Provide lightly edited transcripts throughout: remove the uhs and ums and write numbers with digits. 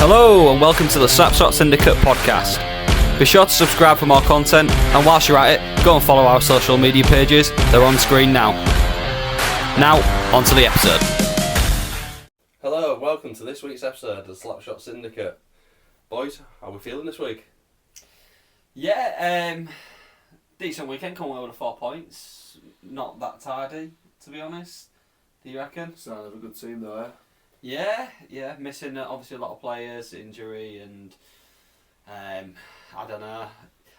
Hello and welcome to the Slapshot Syndicate podcast. Be sure to subscribe for more content, and whilst you're at it, go and follow our social media pages. They're on screen now. Now, on to the episode. Hello and welcome to this week's episode of the Slapshot Syndicate. Boys, how are we feeling this week? Yeah, decent weekend, coming away with 4 points. Not that tidy, to be honest. Do you reckon? Sound of a good team though, eh? Yeah, missing obviously a lot of players, injury, and I don't know.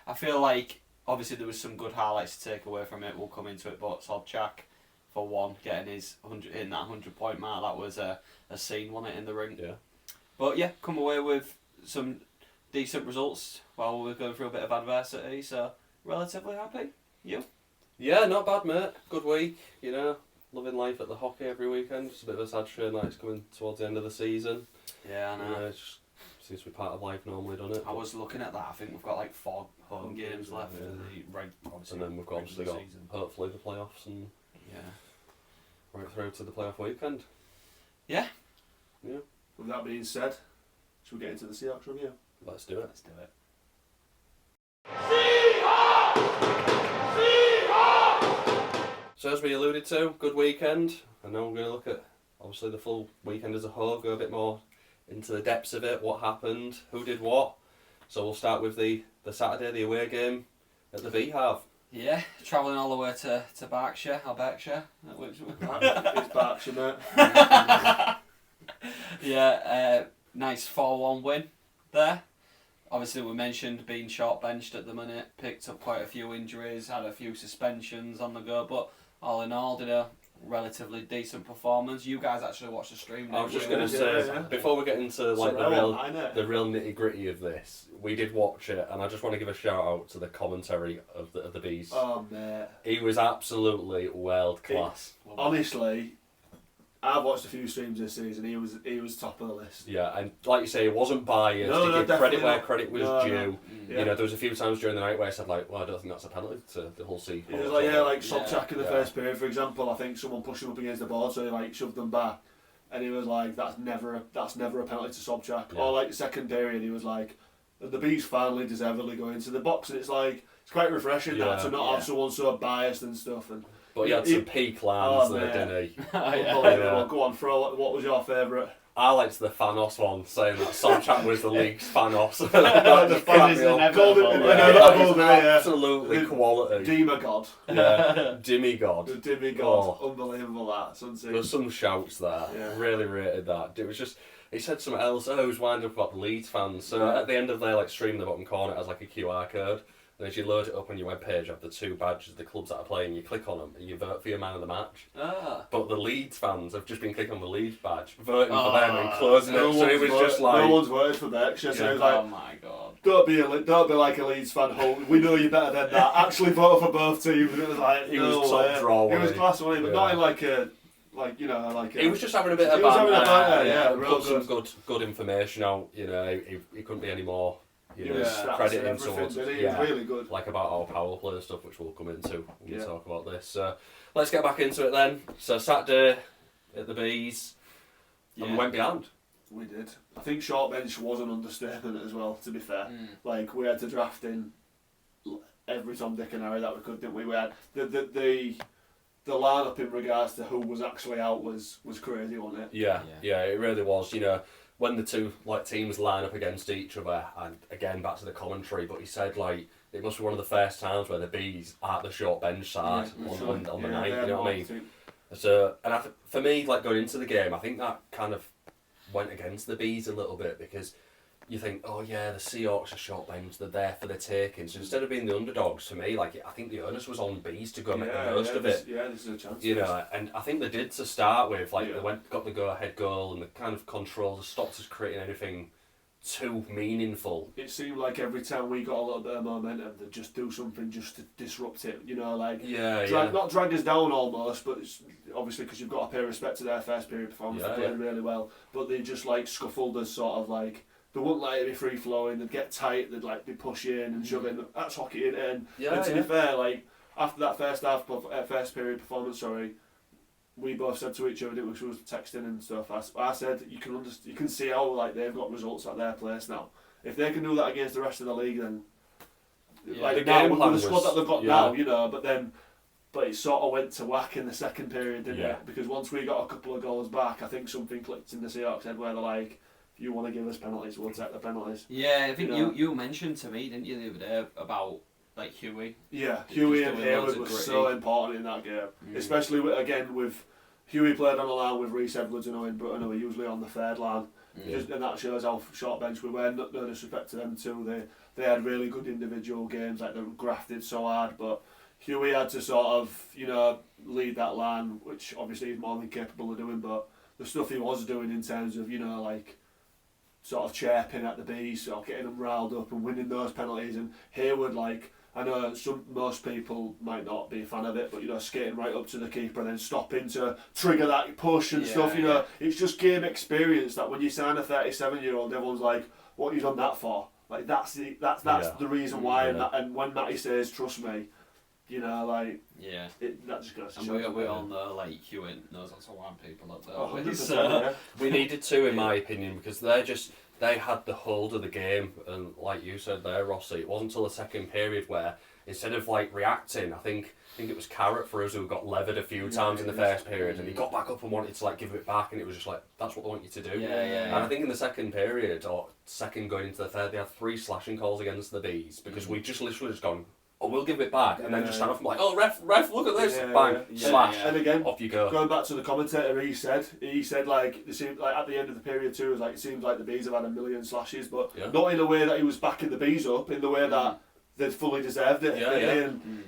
I feel like obviously there was some good highlights to take away from it. We'll come into it, but Sobchak, for one, getting his 100-point mark, that was a scene, wasn't it, in the ring? Yeah. But yeah, come away with some decent results while we're going through a bit of adversity. So relatively happy. You? Yeah, not bad, mate. Good week, you know. Loving life at the hockey every weekend. Just a bit of a sad shame that it's coming towards the end of the season. Yeah, I know. It just seems to be part of life normally, doesn't it? I was looking at that. I think we've got like 4 home games left for the And then we've obviously got hopefully the playoffs and right through to the playoff weekend. Yeah. With that being said, should we get into the Seahawks review? Let's do it. Let's do it. So as we alluded to, good weekend. I know we're going to look at obviously the full weekend as a whole, go a bit more into the depths of it, what happened, who did what. So we'll start with the Saturday, the away game at the Beehive. Yeah, travelling all the way to Berkshire, It's Berkshire, mate. Yeah, nice 4-1 win there. Obviously we mentioned being short benched at the minute, picked up quite a few injuries, had a few suspensions on the go, but all in all did a relatively decent performance. You guys actually watched the stream. I was just going to Yeah, say, yeah. before we get into like the real nitty gritty of this, we did watch it, and I just want to give a shout out to the commentary of the Bees. Oh, mate. He was absolutely world class. Honestly, I've watched a few streams this season. He was top of the list. Yeah, and like you say, he wasn't biased. No, he gave credit definitely where not. credit was No, due. no. You know, there was a few times during the night where I said like, well, I don't think that's a penalty to the Hull Seahawks. He was like Sobchak in the Yeah. first period, for example. I think someone pushed him up against the board, so he like shoved them back, and he was like, "That's never a penalty to Sobchak." Yeah. Or like the second period, he was like, "The Bees finally deservedly go into the box," and it's like it's quite refreshing that to not have someone so biased and stuff. And But he had some peak lines there, didn't he? unbelievable. Go on, Fro. What was your favourite? I liked the Thanos one, saying that Sobchak was the league's Thanos. The fan is inevitable. Absolutely quality. Demigod. Yeah, demigod. The demigod. Unbelievable that. There was some shouts there. Yeah. Really rated that. It was just, he said something else. Oh, he was winding up about the Leeds fans. So at the end of their like stream in the bottom corner, it has like a QR code. And as you load it up on your webpage, you have the 2 badges, the clubs that are playing, you click on them and you vote for your man of the match. But the Leeds fans have just been clicking on the Leeds badge, voting for them and closing it. So it was just like... No one's voted for Berkshire, so it was like... Oh my god. Don't be like a Leeds fan, Hull. We know you're better than that. Actually vote for both teams. And it was like, He was top draw. He was class, wasn't he? But not in like a... Like, you know, like... He was just having a bit of banter, put some good information out. You know, he couldn't be any more... credit him towards He was really good. Like about our power play and stuff, which we'll come into when we talk about this. So let's get back into it then. So Saturday at the Bees, and we went behind. We did. I think short bench was an understatement as well, to be fair. Like, we had to draft in every Tom, Dick and Harry that we could, didn't we? We had the line-up in regards to who was actually out was crazy, wasn't it? Yeah, it really was. You know, when the two teams line up against each other, and again back to the commentary, but he said like it must be one of the first times where the Bees are at the short bench side on the night. You know what I mean? So, and for me, like going into the game, I think that kind of went against the Bees a little bit because you think, oh yeah, the Seahawks are short bench, they're there for the taking. So instead of being the underdogs, for me, like I think the onus was on Bees to go and make the most of it. This is a chance. You know, and I think they did to start with. Like they got the go-ahead goal, and the kind of controls, stopped us creating anything too meaningful. It seemed like every time we got a little bit of momentum, they'd just do something just to disrupt it. You know, like not drag us down almost, but it's obviously because you've got to pay respect to their first period performance. They played really well, but they just like scuffled us, sort of like. They wouldn't let it be free flowing. They'd get tight. They'd like be pushing and shoving. That's hockey, and to be fair, like after that first period performance, we both said to each other, which was texting and stuff. I said you can see how like they've got results at their place now. If they can do that against the rest of the league, then like now with the squad that they've got now, you know. But it sort of went to whack in the second period, didn't it? Because once we got a couple of goals back, I think something clicked in the Seahawks head where they're like, if you want to give us penalties, we'll take the penalties. Yeah, I think you mentioned to me, didn't you, the other day about like Huey? Yeah, Huey and Hayward were so important in that game, especially with Huey played on the line with Reece Edwards and Owen Britton, who were usually on the third line. And that shows how short bench we were. No disrespect to them too. They had really good individual games, like they grafted so hard, but Huey had to sort of, you know, lead that line, which obviously he's more than capable of doing, but the stuff he was doing in terms of, you know, like sort of chirping at the bees, sort of getting them riled up and winning those penalties, and Hayward, like, I know most people might not be a fan of it, but, you know, skating right up to the keeper and then stopping to trigger that push and stuff, you know, it's just game experience that when you sign a 37-year-old, everyone's like, what have you done that for? Like, that's the reason why, and when Matty says, trust me, you know, like, that just goes to show. And we all know, like, Hewitt knows how to wind people up there. Oh, 100%, we needed to, in my opinion, because they had the hold of the game, and like you said there, Rossy, it wasn't until the second period where, instead of like reacting, I think it was Carrot for us who got levered a few times in the first period, and he got back up and wanted to like give it back, and it was just like, that's what they want you to do. And I think in the second period, or second going into the third, they had 3 slashing calls against the Bees, because we just literally just gone, oh, we'll give it back, and then just stand up and be like, oh, ref, look at this, bang, slash, and again, off you go. Going back to the commentator, he said like, it seemed like at the end of the period too, it was like, it seems like the Bees have had 1 million slashes, but not in a way that he was backing the Bees up, in the way that they'd fully deserved it.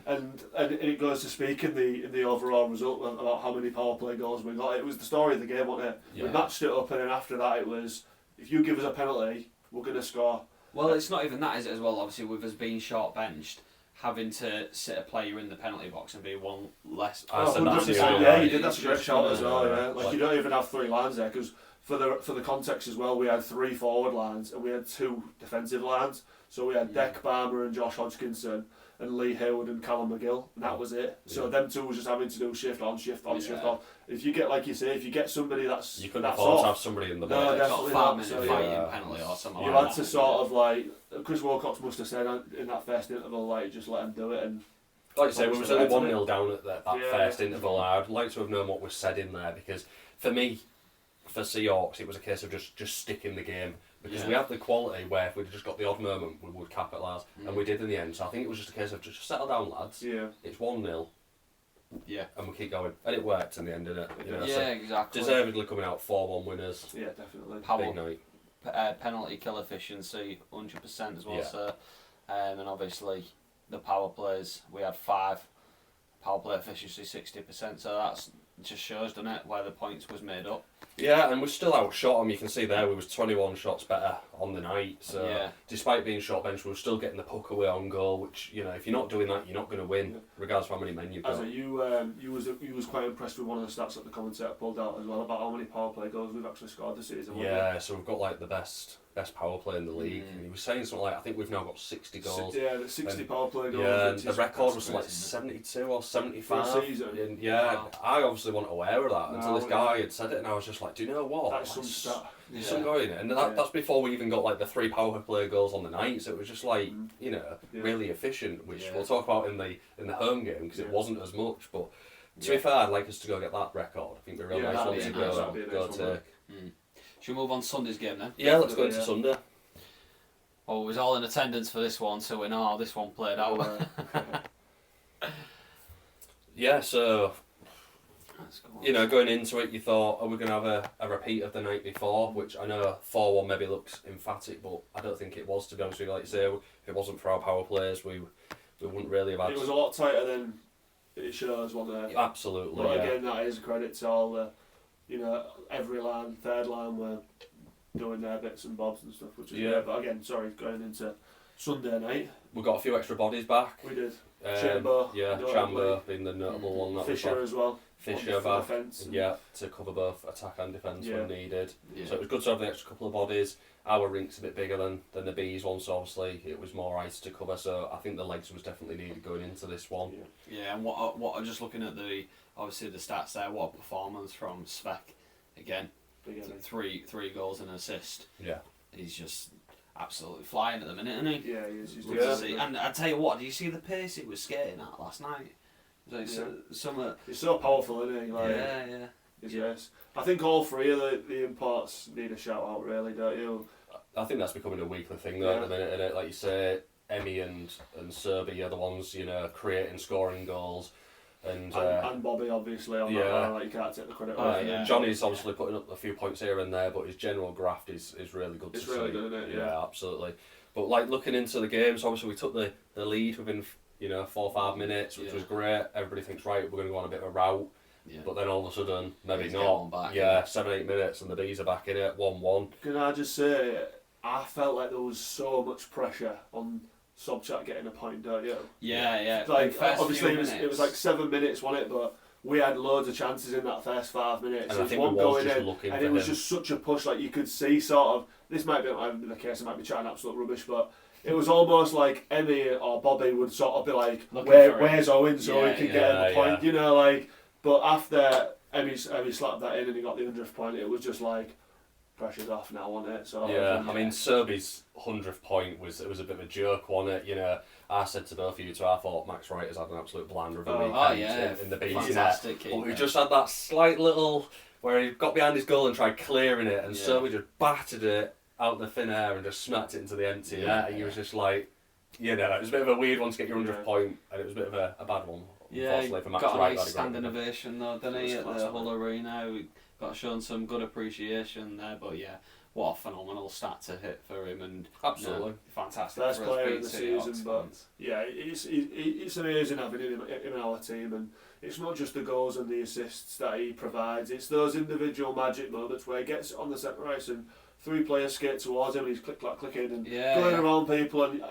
And it goes to speak in the overall result about how many power play goals we got. It was the story of the game, wasn't it? We matched it up, and then after that it was, if you give us a penalty, we're going to score. Well, it's not even that, is it, as well? Obviously, with us being short benched, having to sit a player in the penalty box and be one less person. You did. That's a great shout as well. Like, you don't even have 3 lines there, because for the context as well, we had 3 forward lines and we had 2 defensive lines. So we had Deck Barber and Josh Hodgkinson and Lee Hayward and Callum McGill, and that was it. So them 2 was just having to do shift on, shift off. If you get, like you say, if you get somebody that's you couldn't afford to have somebody in the box. No, definitely not. So, penalty or something. You had to sort of like, Chris Wilcox must have said in that first interval, like, just let him do it. And like you say, we were only 1-0 down at that first interval. I'd like to have known what was said in there, because for me, for Seahawks, it was a case of just sticking the game. Because we had the quality where if we'd just got the odd moment, we would capitalise, and we did in the end. So I think it was just a case of just settle down, lads. It's 1-0. And we'll keep going. And it worked in the end, didn't it? You know, so exactly. Deservedly coming out 4-1 winners. Yeah, definitely. Big night. Penalty kill efficiency 100% as well, so and obviously the power plays, we had 5, power play efficiency 60%, so that's just shows, doesn't it, where the points was made up. Yeah, and we're still outshot them. You can see there we was 21 shots better on the night. So despite being short bench, we were still getting the puck away on goal. Which, you know, if you're not doing that, you're not going to win, regardless of how many men you've got. Azza, you was quite impressed with one of the stats that the commentator pulled out as well about how many power play goals we've actually scored this season. So we've got like the best power play in the league. And he was saying something like, I think we've now got 60 goals. 60 power play goals. Yeah, and the record was like 72 or 75. For a season. And I obviously wasn't aware of that until this guy had said it, and I was just like, do you know what? That's some stat. There's some going, and that's before we even got like the 3 power play goals on the night. So it was just like, you know, really efficient, which we'll talk about in the home game, because it wasn't as much. But to be fair, I'd like us to go get that record. I think we're real nice one to go take. Should we move on to Sunday's game then? Yeah, let's go into Sunday. Well, we was all in attendance for this one, so we know how this one played out. So, you know, going into it, you thought, are we going to have a repeat of the night before? Which I know 4-1 maybe looks emphatic, but I don't think it was, to be honest with you. Like you say, if it wasn't for our power plays, we wouldn't really have had... It was a lot tighter than it shows, wasn't it? Absolutely, but again, that is a credit to all the, you know, every line, third line were doing their bits and bobs and stuff, which is great. But again, going into Sunday night, we got a few extra bodies back. We did. Chamber, Chamber being the notable one. That Fisher as well. Fisher back, to cover both attack and defence when needed. Yeah. So it was good to have the extra couple of bodies. Our rink's a bit bigger than the Bees one, so obviously it was more ice to cover. So I think the legs was definitely needed going into this one. Yeah, and what I'm just looking at the stats there. What a performance from Svek again. Three goals and an assist. Yeah, he's just absolutely flying at the minute, isn't he? Yeah, he is. He's good to see. And I tell you what, do you see the pace he was skating at last night? He's so powerful, isn't he? Like, Yes. I think all three of the imports need a shout out, really, don't you? I think that's becoming a weekly thing though at the minute, and like you say, Emmy and Serby are the ones, creating, scoring goals. And Bobby, obviously, on that, like, you can't take the credit away. Johnny's obviously putting up a few points here and there, but his general graft is really good to see. It's really good, isn't it? Yeah, absolutely. But like looking into the games, obviously we took the lead within 4 or 5 minutes, which was great. Everybody thinks, right, we're going to go on a bit of a rout. Yeah. But then all of a sudden, maybe not. Back, 7-8 minutes and the Bees are back in it, 1-1. Can I just say, I felt like there was so much pressure on Slapshot getting a point, don't you? Yeah. Like, obviously it was like 7 minutes, wasn't it? But we had loads of chances in that first 5 minutes. And I think we was just looking and it was just such a push. Like, you could see sort of, this might be the case, I might be chatting absolute rubbish, but it was almost like Emmy or Bobby would sort of be like, where's Owen, so we can get him a point, But after Emmy slapped that in and he got the 100th point, it was just like, pressure's off now, wasn't it? So I mean, Serby's 100th point was a bit of a joke, wasn't it? I said to both of you two, I thought Max Wright has had an absolute blander of a weekend in the Bees. Fantastic. But we just had that slight little where he got behind his goal and tried clearing it, and Serby just battered it out the thin air and just smacked it into the empty net. And he was just like, it was a bit of a weird one to get your 100th point, and it was a bit of a bad one. Yeah, he got a nice standing ovation though, didn't he, at the Hull Arena? We got shown some good appreciation there, but what a phenomenal stat to hit for him, and absolutely fantastic. Best player in the season, but it's amazing having him in our team, and it's not just the goals and the assists that he provides, it's those individual magic moments where he gets on the centre ice and 3 players skate towards him and he's clicking and going around people, and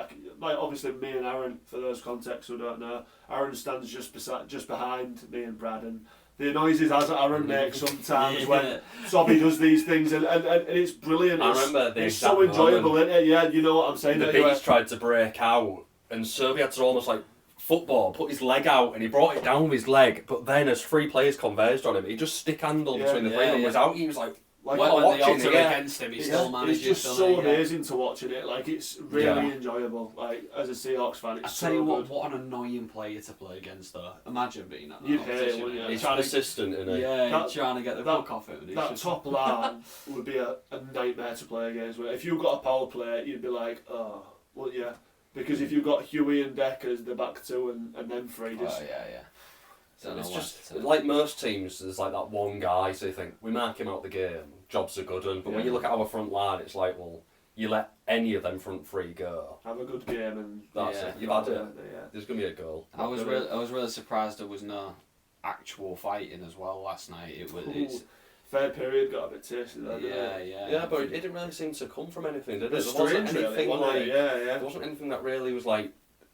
like obviously me and Aaron, for those contexts who don't know, Aaron stands just behind me and Brad, and the noises as Aaron makes sometimes when Sobby does these things, and it's brilliant. I remember it's so enjoyable, isn't it? Yeah, you know what I'm saying. The Bees tried to break out and Serby had to almost like football, put his leg out and he brought it down with his leg, but then as 3 players converged on him, he just stick handled between the 3 of them was out. He was like, when they alter against him, he still manages. It's just so amazing to watching it. Like, it's really enjoyable. Like, as a Seahawks fan, it's so good. I tell you what an annoying player to play against, though. Imagine being at that position. He's persistent, isn't he? Yeah, trying to get the puck off him. That top line would be a nightmare to play against. If you got a power play, you'd be like, oh, well, yeah. Because if you've got Huey and Decker as the back 2 and them 3, just... Oh, yeah. So it's just like most teams, there's like that one guy, so you think, we mark him out the game, jobs are good, but when you look at our front line, it's like, well, you let any of them front 3 go. Have a good game and that's it. You've had it. There's going to be a goal. I was really surprised there was no actual fighting as well last night. It's third period got a bit tasty though, Yeah, but it didn't really seem to come from anything, did it? There wasn't anything like, there wasn't anything that really was like,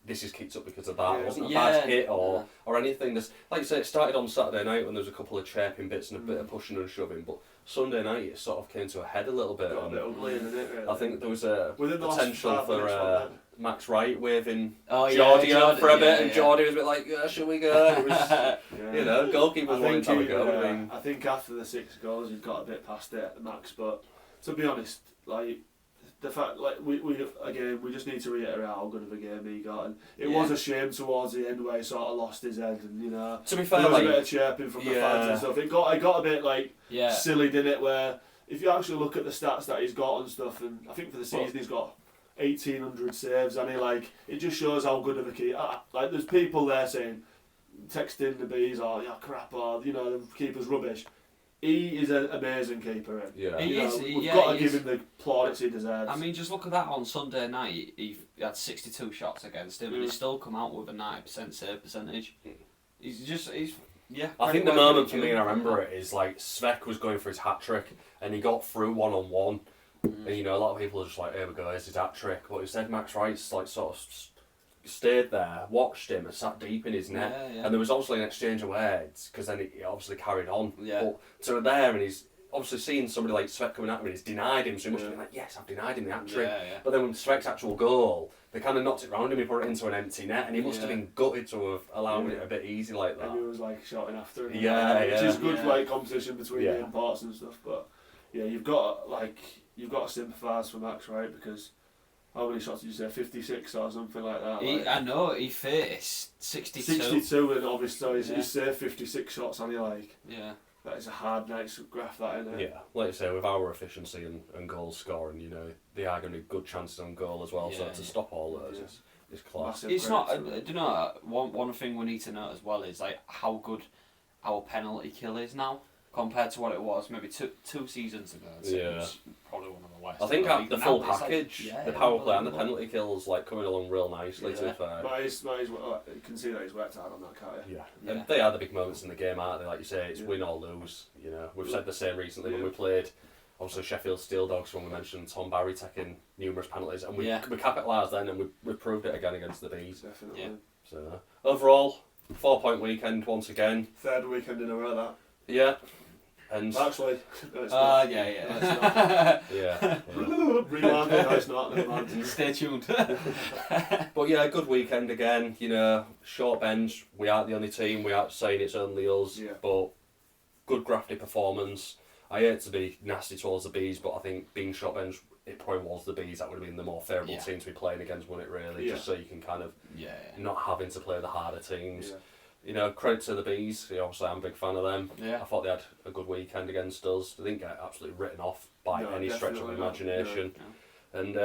this is kicked up because of that. It wasn't a bad hit or anything. Like you say, it started on Saturday night when there was a couple of chirping bits and a bit of pushing and shoving, but Sunday night it sort of came to a head a little bit. Got a bit ugly, didn't it, really? I think there was a potential for Max Wright waving Geordie up for a bit, and Geordie was a bit like, should we go? It was, goalkeepers wanting to have a go. I think after the 6 goals he'd got a bit past it, Max, but to be honest, like, the fact, like, we just need to reiterate how good of a game he got, and it was a shame towards the end where he sort of lost his head, and to be fair, there was a bit of chirping from the fans and stuff. It got a bit like silly, didn't it? Where if you actually look at the stats that he's got and stuff, and I think for the season he's got 1,800 saves, and it just shows how good of a keeper. Like, there's people there saying, texting the Bees, crap, or the keeper's rubbish. He is an amazing keeper. We've got to give him the plaudits he deserves. I mean, just look at that on Sunday night. He had 62 shots against him, and he's still come out with a 90% save percentage. I think the moment for me, and I remember it, is like Svek was going for his hat trick, and he got through 1-on-1. And a lot of people are just like, here we go, here's his hat trick. But instead, Max Wright's like sort of stayed there, watched him, and sat deep in his net. And there was obviously an exchange of words, because then he obviously carried on. But so there, and he's obviously seen somebody like Svek coming at him, and he's denied him, so he must have been like, yes, I've denied him the hat-trick. But then when Svek's actual goal, they kind of knocked it round him, he put it into an empty net, and he must have been gutted to have allowed it a bit easy like that. And he was like shouting after him. Which is good like competition between the imports and stuff, but you've got to sympathise for Max, right? Because how many shots did you say? 56 or something like that. I know, he faced 62. 62, and obviously he's saved 56 shots, and that is a hard night's graph, that, isn't it? Yeah, like you say, with our efficiency and goal scoring, you know, they are going to be good chances on goal as well. So to stop all those is class. It's not. Do you know one thing we need to note as well is like how good our penalty kill is now compared to what it was maybe two seasons ago. It's probably one of the worst. I think the full package, the power play and the penalty kills, like coming along real nicely. To be fair, but you can see that he's worked hard on that, can't you? And they are the big moments in the game, aren't they? Like you say, it's win or lose. You know, we've said the same recently when we played. Obviously, Sheffield Steel Dogs, when we mentioned Tom Barry taking numerous penalties, and we capitalised then, and we proved it again against the Bees. Definitely. Yeah. So overall, 4-point weekend once again. Third weekend in a row, that. Yeah. And actually, it's not. Rewind it, no, it's not. Stay tuned. But yeah, good weekend again. You know, short bench. We aren't the only team. We aren't saying it's only us. But good grafty performance. I hate to be nasty towards the Bees, but I think being short bench, it probably was the Bees that would have been the more favourable team to be playing against, wouldn't it? Really, just so you can kind of not having to play the harder teams. You know, credit to the Bees. Obviously, I'm a big fan of them. I thought they had a good weekend against us. They didn't get absolutely written off by any stretch of imagination. And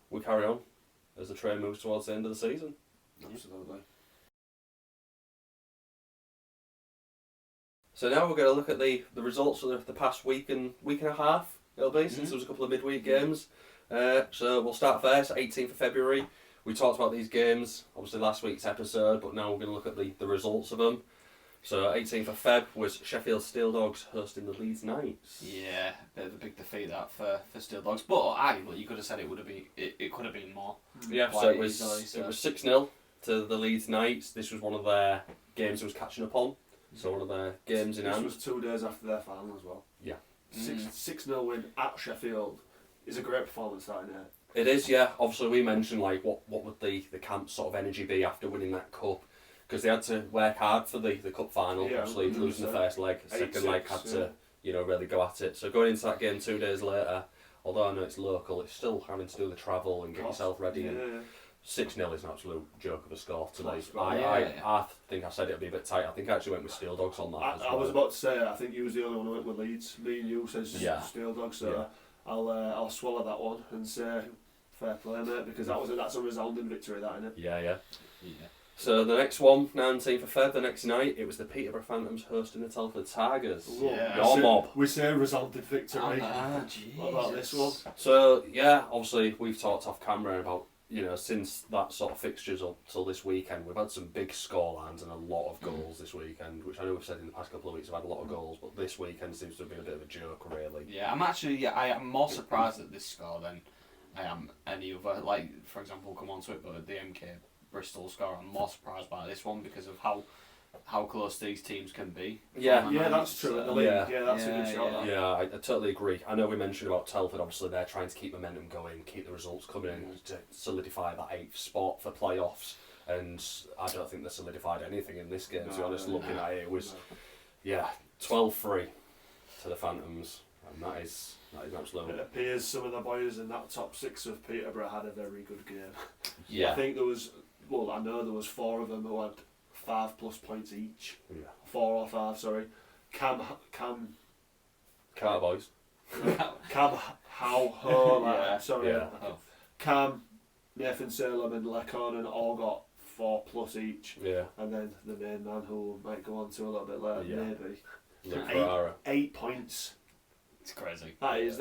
we carry on as the train moves towards the end of the season. Absolutely. So now we're going to look at the results of the past week and a half, it'll be, since there was a couple of midweek games. So we'll start first, 18th of February. We talked about these games, obviously last week's episode, but now we're going to look at the results of them. So 18th of Feb was Sheffield Steel Dogs hosting the Leeds Knights. Yeah, bit of a big defeat that for Steel Dogs, but arguably you could have said it could have been more. Yeah, so it was 6-0 to the Leeds Knights. This was one of their games that was catching up on. So one of their games in hand. This was 2 days after their final as well. Yeah. 6-0 win at Sheffield is a great performance, that, isn't it? It is, yeah. Obviously, we mentioned like what would the camp's sort of energy be after winning that cup, because they had to work hard for the cup final. Obviously, losing the first leg, second leg had to really go at it. So going into that game 2 days later, although I know it's local, it's still having to do the travel and get yourself ready. And 6-0 is an absolute joke of a score today. I think I said it would be a bit tight. I think I actually went with Steel Dogs on that. I was about to say, I think you was the only one who went with Leeds. Me and you says Steel Dogs, so I'll swallow that one and say fair play, mate, because that's a resounding victory, that, isn't it? Yeah. So the next one, 19th of Feb, the next night, it was the Peterborough Phantoms hosting the Telford Tigers. Your mob. We say resounding victory. What about this one? So yeah, obviously we've talked off camera about, you know, since that sort of fixtures up till this weekend, we've had some big scorelines and a lot of goals this weekend, which I know we've said in the past couple of weeks we've had a lot of goals, but this weekend seems to have been a bit of a joke, really. Yeah, I am more surprised at this score than I am any other. Like, for example, come on to it, but the MK Bristol score, I'm more surprised by this one because of how close these teams can be. Yeah, that's true. That's a good shot. Yeah, I totally agree. I know we mentioned about Telford, obviously they're trying to keep momentum going, keep the results coming in to solidify that 8th spot for playoffs, and I don't think they solidified anything in this game, to be honest. Looking at it, it was 12-3 to the Phantoms, and that is absolutely... It appears some of the boys in that top 6 of Peterborough had a very good game. Yeah. I think I know there was 4 of them who had 5+ points each. 4 or 5, sorry. Cam Carboys. Cam How sorry. Cam, Nathan Salem and Leconan all got 4+ each. Yeah. And then the main man who might go on to a little bit later, maybe. 8 points. It's crazy. That is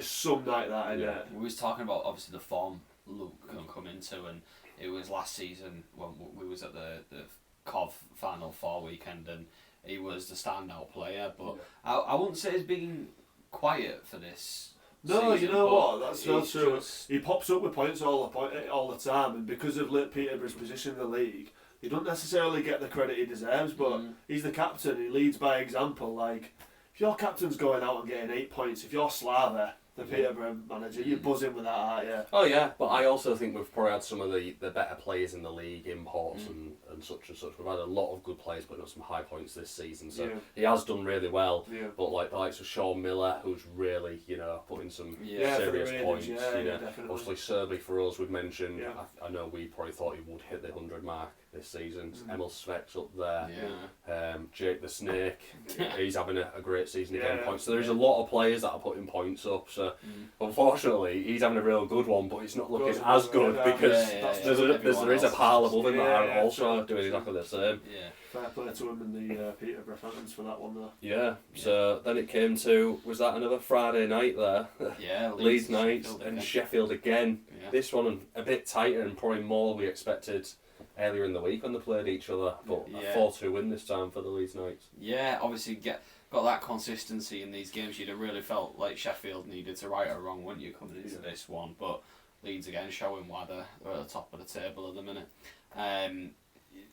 some night, that, isn't it? We was talking about obviously the form Luke can come into, and it was last season when we was at the Cov Final 4 weekend, and he was the standout player. But I wouldn't say he's been quiet for this No, season, you know what? That's so he's true. just- He pops up with points all the time, and because of Peterborough's position in the league, he doesn't necessarily get the credit he deserves. But he's the captain. He leads by example. Like, if your captain's going out and getting 8 points, if you're Slava, the Peterborough manager, you're buzzing with that, aren't you? Oh yeah, but I also think we've probably had some of the better players in the league, imports and such and such. We've had a lot of good players putting up some high points this season, so he has done really well. Yeah. But like the likes of Sean Miller, who's really, putting some serious points. Obviously Serby for us, we've mentioned. Yeah. I know we probably thought he would hit the 100 mark this season. Emil Svek's up there. Yeah. Jake the Snake, he's having a great season again. Points. So there's a lot of players that are putting points up. So unfortunately, he's having a real good one, but it's not looking as good because there is a pile above him that are also doing exactly the same. Yeah. Fair play to him and the Peterborough fans for that one though. Yeah. So then it came to, was that another Friday night there? Yeah. Leeds night and Sheffield again. Yeah. This one a bit tighter and probably more we expected earlier in the week when they played each other, but a 4-2 win this time for the Leeds Knights. Yeah, obviously got that consistency in these games. You'd have really felt like Sheffield needed to right or wrong, wouldn't you, coming into this one? But Leeds again showing why they're at the top of the table at the minute.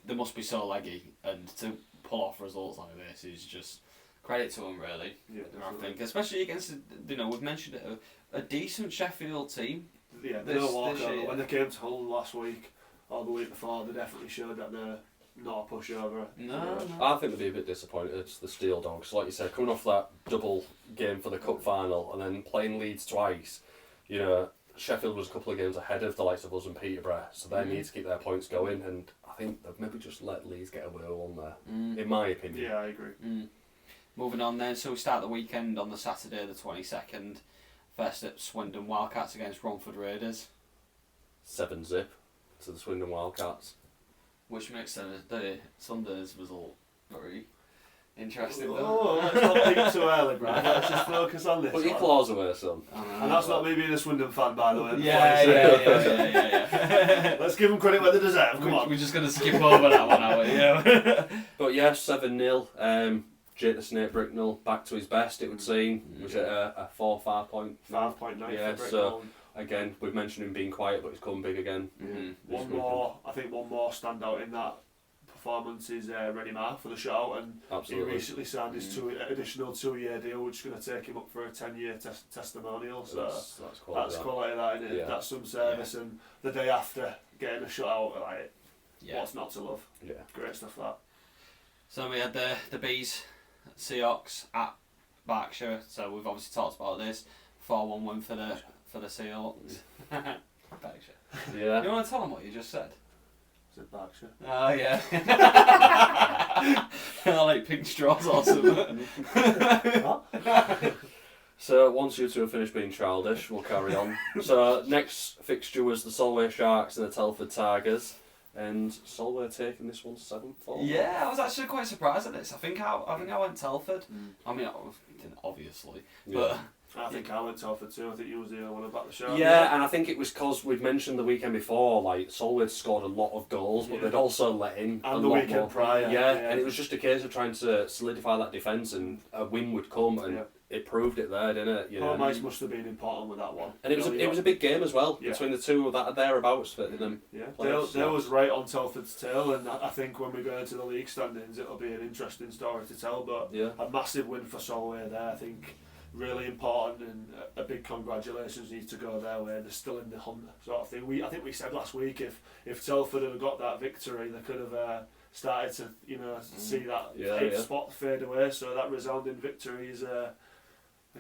They must be so leggy, and to pull off results like this is just credit to them, really. Yeah, I think, especially against we've mentioned it, a decent Sheffield team. Yeah, when they came to Hull last week or the week before, they definitely showed that they're not a pushover. No. I think they'd be a bit disappointed. It's the Steel Dogs, like you said, coming off that double game for the cup final and then playing Leeds twice. Sheffield was a couple of games ahead of the likes of us and Peterborough, so they need to keep their points going, and I think they've maybe just let Leeds get away with one there, in my opinion. Yeah, I agree. Moving on then, so we start the weekend on the Saturday the 22nd, first at Swindon Wildcats against Romford Raiders. 7-0 to the Swindon Wildcats. Which makes the Sunday's result very interesting. Let's not peek too early, Brad. Let's just focus on this. Put your claws away, son. And that's not me being a Swindon fan, by the way. Yeah. Let's give them credit where they deserve. Come on. We're just going to skip over that one, are we? Yeah. But yeah, 7-0. Jake the Snake Bricknell back to his best, it would seem. Was it a 4-5 point? 5.9 yeah, for Bricknell. So again, we've mentioned him being quiet, but he's come big again. One more standout in that performance is Rennie Marr for the show, and Absolutely. He recently signed his additional 2-year deal, which is going to take him up for a 10-year testimonial. So that's quality, that, isn't it? Yeah. That's some service, and the day after getting a shutout, what's not to love? Yeah, great stuff that. So we had the Bees, Seahawks at Berkshire. So we've obviously talked about this 4-1 win for the Seahawks. Berkshire. Yeah. You want to tell them what you just said? Berkshire. Oh yeah. I like pink straws or something. So once you two have finished being childish, we'll carry on. So next fixture was the Solway Sharks and the Telford Tigers, and Solway taking this one 7-4. Yeah, I was actually quite surprised at this. I think I went Telford. I mean, I didn't obviously, but. I think I went Telford too. I think you was the only one about the show. Yeah, and I think it was because we'd mentioned the weekend before, like Solway scored a lot of goals, but they'd also let in and a the lot weekend more. prior. Yeah, and it was just a case of trying to solidify that defence, and a win would come, and it proved it there, didn't it? Home ice must have been important with that one. And it was a big game as well between the two that are thereabouts for them. Yeah, they was right on Telford's tail, and I think when we go into the league standings, it'll be an interesting story to tell. But a massive win for Solway there, I think. Really important, and a big congratulations needs to go their way. They're still in the hunt, sort of thing. I think we said last week if Telford had got that victory, they could have started to see that 8th spot fade away. So that resounding victory is I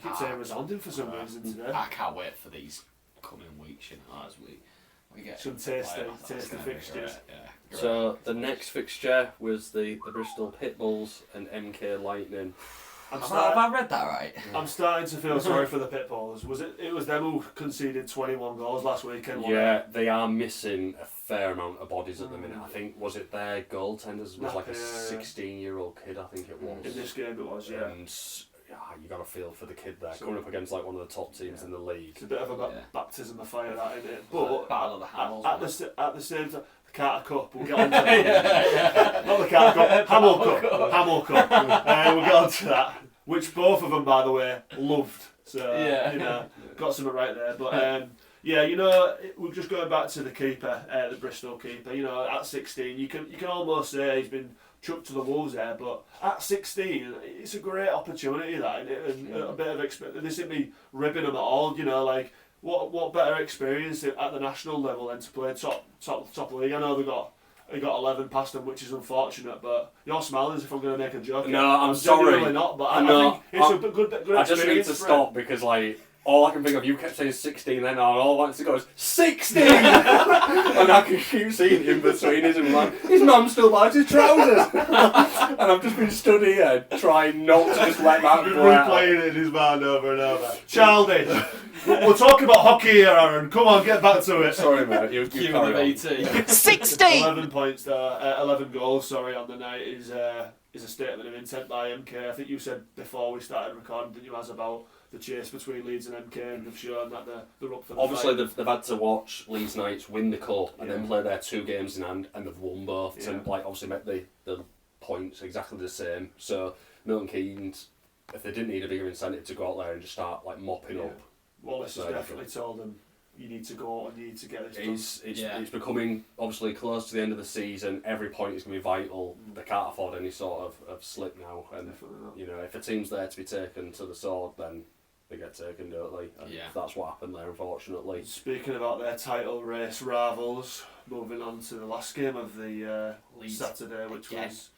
keep saying resounding for some reason today. I can't wait for these coming weeks, as we get some tasty fixtures. So the next fixture was the Bristol Pitbulls and MK Lightning. Have I read that right? I'm starting to feel sorry for the Pitbulls. It was them who conceded 21 goals last weekend? Yeah, they are missing a fair amount of bodies at the minute. I think, was it their goaltenders was like a 16-year-old kid, I think it was. In this game it was, yeah. And you got to feel for the kid there, coming up against like one of the top teams in the league. It's a bit of a baptism of fire, that, isn't it? But Battle of the Hamels, at the same time, the Carter Cup, we'll get on to that. Not the Carter Cup, Hamel Cup. We'll get on to that. Which both of them, by the way, loved So, got something right there. But, we're just going back to the keeper, the Bristol keeper. At 16, you can almost say he's been chucked to the wolves there, but at 16, it's a great opportunity, that, and a bit of experience. This isn't me ribbing him at all, what better experience at the national level than to play top league. I know he got 11 past them, which is unfortunate, but you're smiling as if I'm going to make a joke. No, I'm sorry. Genuinely not, but I think it's a good experience. I just need to stop because, all I can think of, you kept saying 16 then, and all I wanted to go is 16! And I can keep seeing in between us, and like, his mum still buys his trousers! And I've just been stood here trying not to just let that go out. Replaying it in his mind over and over. Childish! We're talking about hockey here, Aaron. Come on, get back to it. Sorry, mate. You carry on. 16! 11 points there, 11 goals, on the night is a statement of intent by MK. I think you said before we started recording, didn't you, Az, about the chase between Leeds and MK, and they've shown that they're up for the Obviously, fight. they've had to watch Leeds Knights win the cup and then play their 2 games in hand, and they've won both to obviously make the points exactly the same. So Milton Keynes, if they didn't need a bigger incentive to go out there and just start mopping up. Wallace has definitely told them, you need to go and you need to get this done. It's becoming obviously close to the end of the season. Every point is going to be vital. They can't afford any sort of slip now. And if a team's there to be taken to the sword, then they get taken, don't they? And that's what happened there, unfortunately. Speaking about their title race rivals, moving on to the last game of the Saturday, which was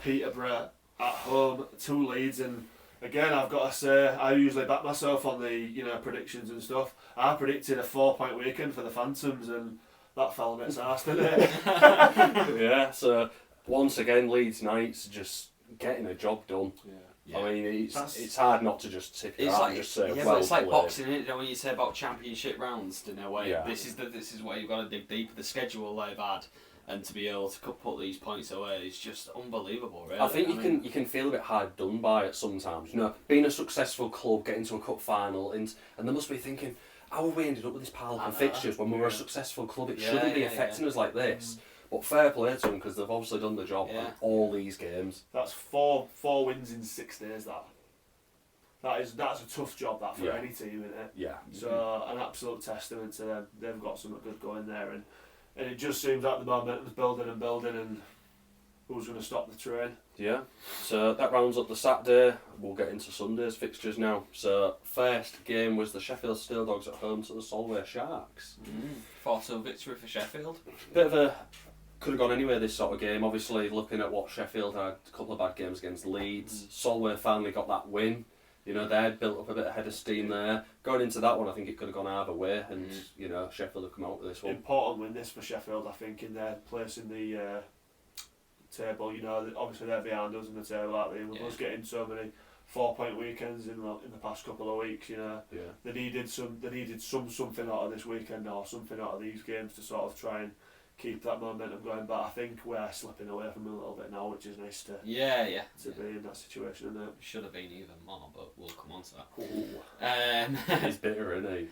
Peterborough at home to Leeds. And again, I've got to say, I usually back myself on the predictions and stuff. I predicted a 4-point weekend for the Phantoms, and that fell on its arse, didn't it? So once again, Leeds Knights just getting a job done. I mean, it's hard not to just tip it out and just say, well, it's like boxing, isn't it? When you say about championship rounds, this is where you've got to dig deep. The schedule they've had, and to be able to put these points away is just unbelievable, really. I think you can feel a bit hard done by it sometimes. Being a successful club, getting to a cup final, and they must be thinking, how have we ended up with this pile of fixtures when we were a successful club? It shouldn't be affecting us like this. But fair play to them, because they've obviously done the job on all these games. That's four wins in 6 days. That's a tough job for any team, isn't it? Yeah. So an absolute testament to them. They've got something good going there, and it just seems like the momentum's building, and who's going to stop the train? Yeah. So that rounds up the Saturday. We'll get into Sunday's fixtures now. So first game was the Sheffield Steel Dogs at home to the Solway Sharks. 4-2 victory for Sheffield. Bit of a could have gone anywhere, this sort of game. Obviously, looking at what Sheffield had, a couple of bad games against Leeds. Solway finally got that win. They'd built up a bit of head of steam there. Going into that one, I think it could have gone either way, and Sheffield have come out with this one. Important win this for Sheffield, I think, in their place in the table. Obviously they're behind us in the table, aren't they? With us getting so many 4-point weekends in the past couple of weeks, they needed something out of this weekend or something out of these games to sort of try and keep that momentum going, but I think we're slipping away from it a little bit now, which is nice to be in that situation. And should have been even more, but we'll come on to that. He's bitter, isn't he?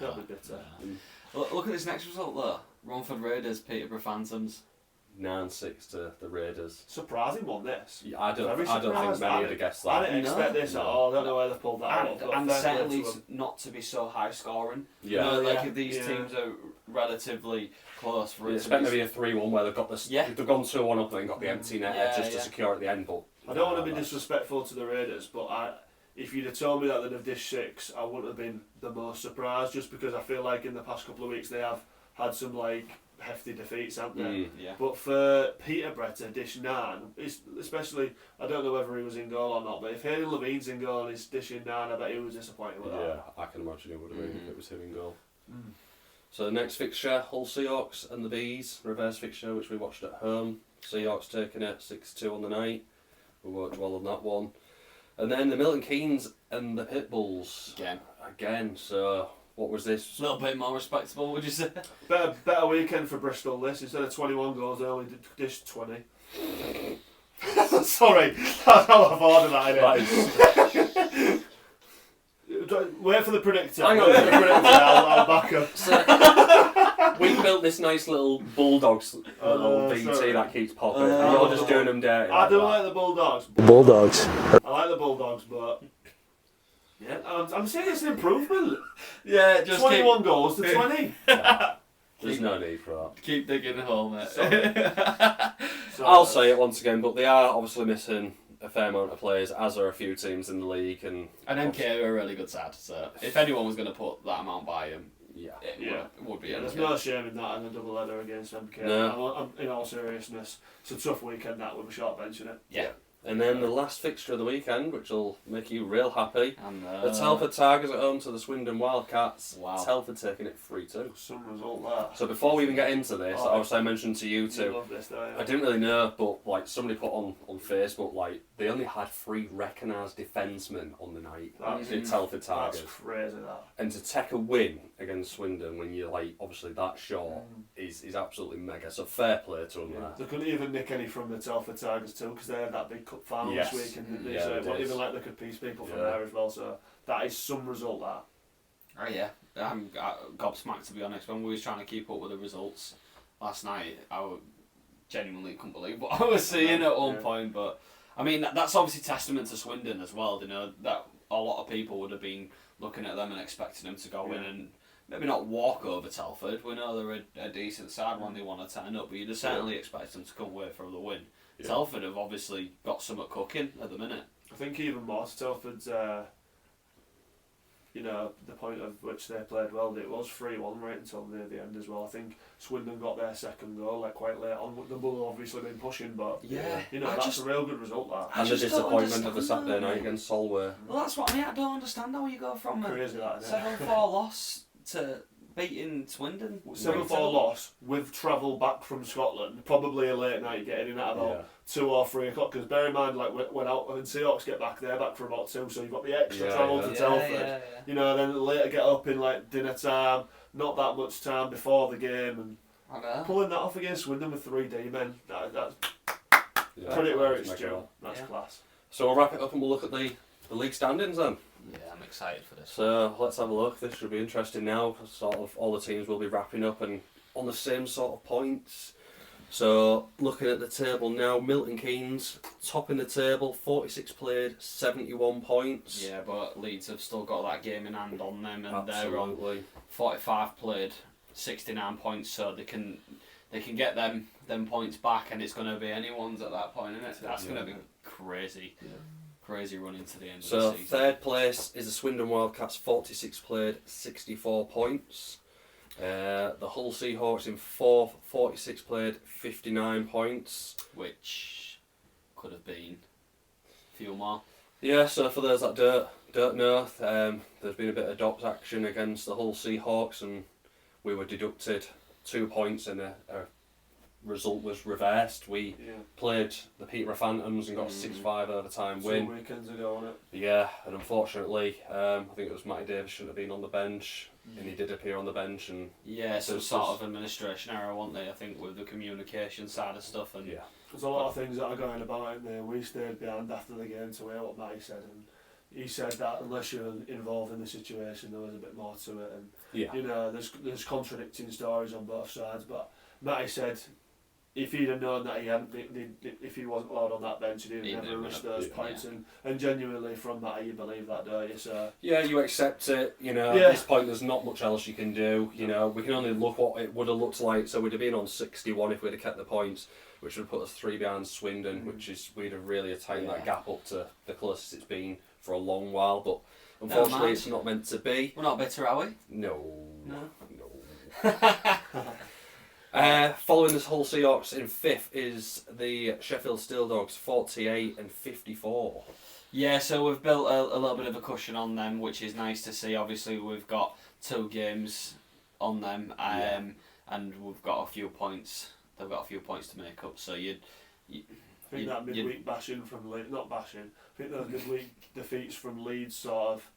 That'll be bitter. Look at this next result though. Romford Raiders, Peterborough Phantoms. 9-6 to the Raiders. Surprising one, this. Yeah, I don't think many would have guessed that. I didn't expect this at all. I don't know where they pulled that out. And certainly not to be so high scoring. If these teams are relatively close for it. Expect maybe a 3-1 where they've got this. They've gone 2-1 up and got the empty net just to secure at the end. But I don't want to be disrespectful to the Raiders, but if you'd have told me that they'd have dished 6, I wouldn't have been the most surprised, just because I feel like in the past couple of weeks they have had some hefty defeats, haven't they? But for Peterborough to dish 9, especially, I don't know whether he was in goal or not, but if Hayden Levine's in goal and he's dishing 9, I bet he was disappointed with that. Yeah, I can imagine it would have been if it was him in goal. So the next fixture, Hull Seahawks and the Bees, reverse fixture, which we watched at home. Seahawks taking it 6-2 on the night. We worked well on that one. And then the Milton Keynes and the Pitbulls. Again, so what was this? A little bit more respectable, would you say? Better weekend for Bristol this. Instead of 21 goals, they only dished 20. Sorry, that's how I've ordered that. Wait for the predictor. Hang on. I'll back up. So, we built this nice little Bulldogs little VT that keeps popping. And you're just doing them dirty. I don't like the Bulldogs. Bulldogs. I like the Bulldogs, but Yeah, I'm saying it's an improvement. Yeah, just 21 goals to 20. There's no need for that. Keep digging a hole, mate. So, I'll say it once again, but they are obviously missing a fair amount of players, as are a few teams in the league. And MK are a really good side, so if anyone was going to put that amount by him, it would be MK. There's no shame in that in a double header against MK. No. In all seriousness, it's a tough weekend that with a short bench in it. Yeah. And then the last fixture of the weekend, which will make you real happy, And, the Telford Tigers at home to the Swindon Wildcats. Wow. Telford taking it 3-2. Some result there. So before we even get into this, obviously I mentioned to you You two, love this, don't you? I didn't really know, but like somebody put on Facebook, like they only had 3 recognised defencemen on the night. The Telford Tigers. That's crazy, that. And to take a win against Swindon when you're like obviously that short is absolutely mega. So fair play to them there. They couldn't even nick any from the Telford Tigers too, because they had that big cup final Yes. this weekend, didn't they? Yeah, So they it wasn't did. even like they could piece people from there as well. So that is some result, that. Oh yeah, I'm gobsmacked, to be honest. When we was trying to keep up with the results last night, I genuinely couldn't believe what I was seeing at one point. But I mean, that's obviously testament to Swindon as well. You know that a lot of people would have been looking at them and expecting them to go in and maybe not walk over Telford. We know they're a decent side when they want to turn up, but you'd certainly expect them to come away from the win. Yeah. Telford have obviously got something cooking at the minute. I think even more to Telford's, the point of which they played well, it was 3-1 right until near the end as well. I think Swindon got their second goal like quite late on. The Bull obviously been pushing, but that's a real good result, that. And the disappointment of the Saturday night against Solway. Well, that's what I mean. I don't understand how you go from crazy, a 7-4 loss to beating Swindon. 7-4 loss with travel back from Scotland, probably a late night getting in at about 2 or 3 o'clock, because bear in mind, like when Seahawks get back, they're back for about 2, so you've got the extra travel to Telford. You know, then later get up in like dinner time, not that much time before the game, and pulling that off against Swindon with 3 D-men, that's credit where it's due. That's class. So we'll wrap it up and we'll look at the league standings then. Yeah, I'm excited for this. So let's have a look. This should be interesting now. Sort of all the teams will be wrapping up and on the same sort of points. So looking at the table now, Milton Keynes topping the table, 46 played, 71 points. Yeah, but Leeds have still got that game in hand on them, and Absolutely. they're on 45 played, 69 points, so they can get them points back, and it's going to be anyone's at that point, isn't it? That's going to be crazy. Yeah. Crazy run into the end of the season. So third place is the Swindon Wildcats, 46 played, 64 points. The Hull Seahawks in 4th, 46 played, 59 points. Which could have been a few more. Yeah, so for those that don't know, there's been a bit of dops action against the Hull Seahawks, and we were deducted 2 points and a result was reversed. We played the Peterborough Phantoms and got a 6-5 overtime win. 2 weekends ago, wasn't it? Yeah, and unfortunately, I think it was Matty Davis shouldn't have been on the bench, and he did appear on the bench. And some sort of administration error, wasn't they? I think with the communication side of stuff. And there's a lot of things that are going about in there. We stayed behind after the game to hear what Matty said, and he said that unless you're involved in the situation, there was a bit more to it. And there's contradicting stories on both sides. But Matty said, if he'd have known that if he wasn't allowed on that bench, he'd never risk those points. And genuinely, from that, you believe that, don't you? So you accept it. You know, at this point, there's not much else you can do. You know, we can only look what it would have looked like. So we'd have been on 61 if we'd have kept the points, which would put us 3 behind Swindon, which is we'd have really tightened that gap up to the closest it's been for a long while. But unfortunately, it's not meant to be. We're not bitter, are we? No. Following this Hull Seahawks in 5th is the Sheffield Steel Dogs, 48 and 54. Yeah, so we've built a little bit of a cushion on them, which is nice to see. Obviously, we've got 2 games on them, and we've got a few points. They've got a few points to make up. So I think that midweek bashing from Leeds, not bashing. I think those midweek defeats from Leeds sort of.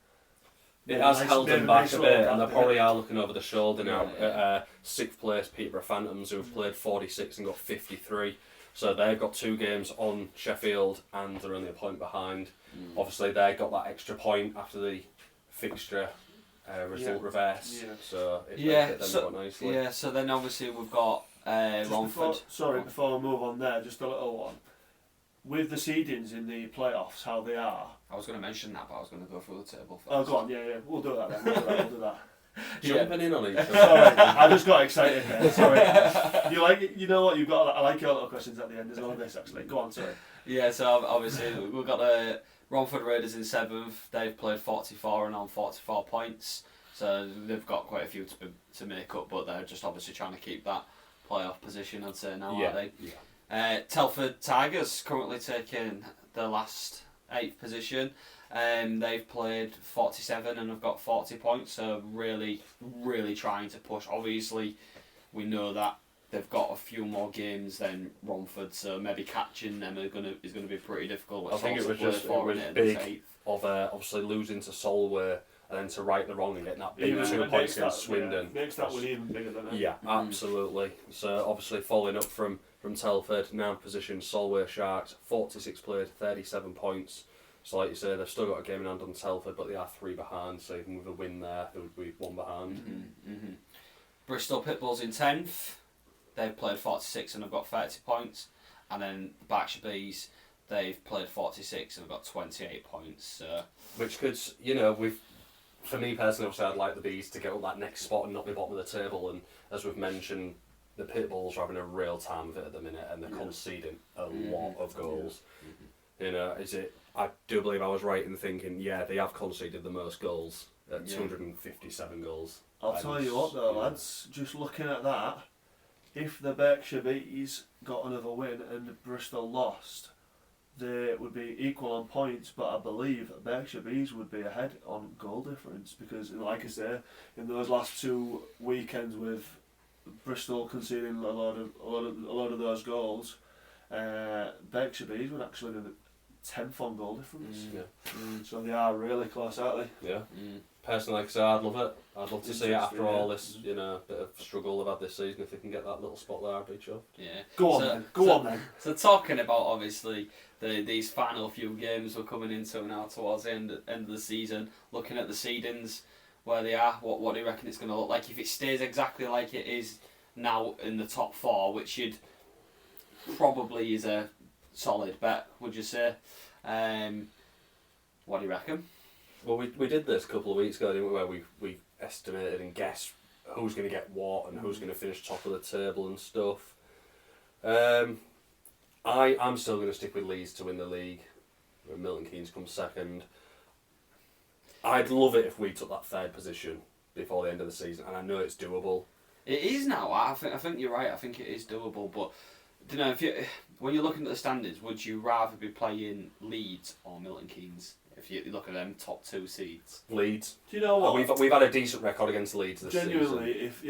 It has held them back a bit, and they probably are looking over the shoulder now. At 6th place, Peterborough Phantoms, who have played 46 and got 53. So they've got 2 games on Sheffield, and they're only a point behind. Obviously, they got that extra point after the fixture result reverse. So it hit them quite nicely. Yeah, so then obviously we've got Romford. Before we move on there, just a little one. with the seedings in the playoffs, how they are. I was going to mention that, but I was going to go through the table first. Oh, go on, yeah, we'll do that then. We'll do that. Jumping in on each other. Sorry, I just got excited there. Sorry. You like it? You know what? You've got. I like your little questions at the end as well. This actually. Go on, sorry. Yeah, so obviously we've got the Romford Raiders in 7th. They've played 44 and on 44 points, so they've got quite a few to make up, but they're just obviously trying to keep that playoff position, I'd say now, aren't they? Yeah. Telford Tigers currently taking the last 8th position. They've played 47 and have got 40 points, so really, really trying to push. Obviously, we know that they've got a few more games than Romford, so maybe catching them is going to be pretty difficult. I think it was big of obviously losing to Solway and then to right the wrong and getting that big 2 points against Swindon. Makes that one even bigger than it. Yeah, absolutely. So obviously following up from Telford, 9th position, Solway Sharks, 46 played, 37 points. So like you say, they've still got a game in hand on Telford, but they are 3 behind, so even with a win there, they would be 1 behind. Bristol Pitbulls in 10th. They've played 46 and have got 30 points. And then the Berkshire Bees, they've played 46 and have got 28 points. Which could, for me personally, obviously I'd like the Bees to get up that next spot and not be bottom of the table. And as we've mentioned, the Pitbulls are having a real time of it at the minute and they're conceding a lot of goals. I do believe I was right in thinking, they have conceded the most goals at 257 goals. I'll tell you what though, lads, just looking at that, if the Berkshire Bees got another win and Bristol lost, they would be equal on points, but I believe Berkshire Bees would be ahead on goal difference because, like I say, in those last 2 weekends with Bristol conceding a lot of those goals, Berkshire Bees would actually be 10th on goal difference. So they are really close, aren't they? Yeah. Personally, like I say, I'd love it. I'd love to see it after all this, bit of struggle they've had this season. If they can get that little spot there, I'd be chuffed. Yeah. Go on then. So talking about obviously these final few games we're coming into now towards the end of the season, looking at the seedings where they are, what do you reckon it's going to look like if it stays exactly like it is now in the top 4, which you'd probably is a solid bet, would you say? What do you reckon? Well, we did this a couple of weeks ago, didn't we, where we estimated and guessed who's going to get what and who's going to finish top of the table and stuff. I'm still going to stick with Leeds to win the league. Milton Keynes comes second. I'd love it if we took that 3rd position before the end of the season, and I know it's doable. It is now. I think you're right. I think it is doable, but when you're looking at the standings, would you rather be playing Leeds or Milton Keynes? If you look at them top 2 seeds, Leeds. Do you know what? We've had a decent record against Leeds this season. Genuinely, if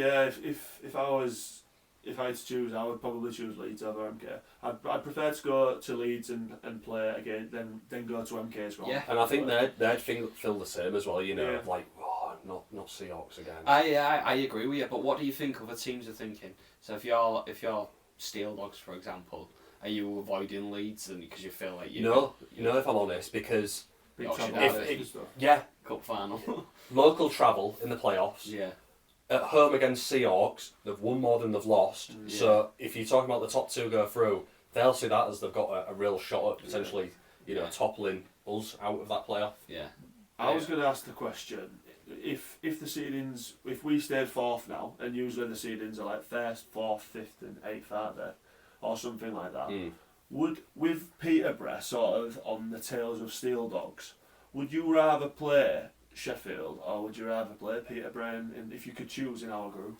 I had to choose, I would probably choose Leeds over MK. I'd prefer to go to Leeds and play again than go to MK as well. Yeah. And I think they'd feel the same as well. Not Seahawks again. I agree with you, but what do you think other teams are thinking? So if you're Steel Dogs, for example, are you avoiding Leeds and because you feel like No, if I'm honest, because cup final, local travel in the playoffs. Yeah. At home against Seahawks, they've won more than they've lost. Yeah. So if you're talking about the top 2 go through, they'll see that as they've got a real shot at potentially, toppling us out of that playoff. Yeah. I was going to ask the question: if the seedings, if we stayed 4th now, and usually the seedings are like 1st, 4th, 5th, and 8th, aren't they, or something like that? Would, with Peterborough sort of on the tails of Steel Dogs, would you rather play Sheffield or would you rather play Peterborough? And if you could choose in our group,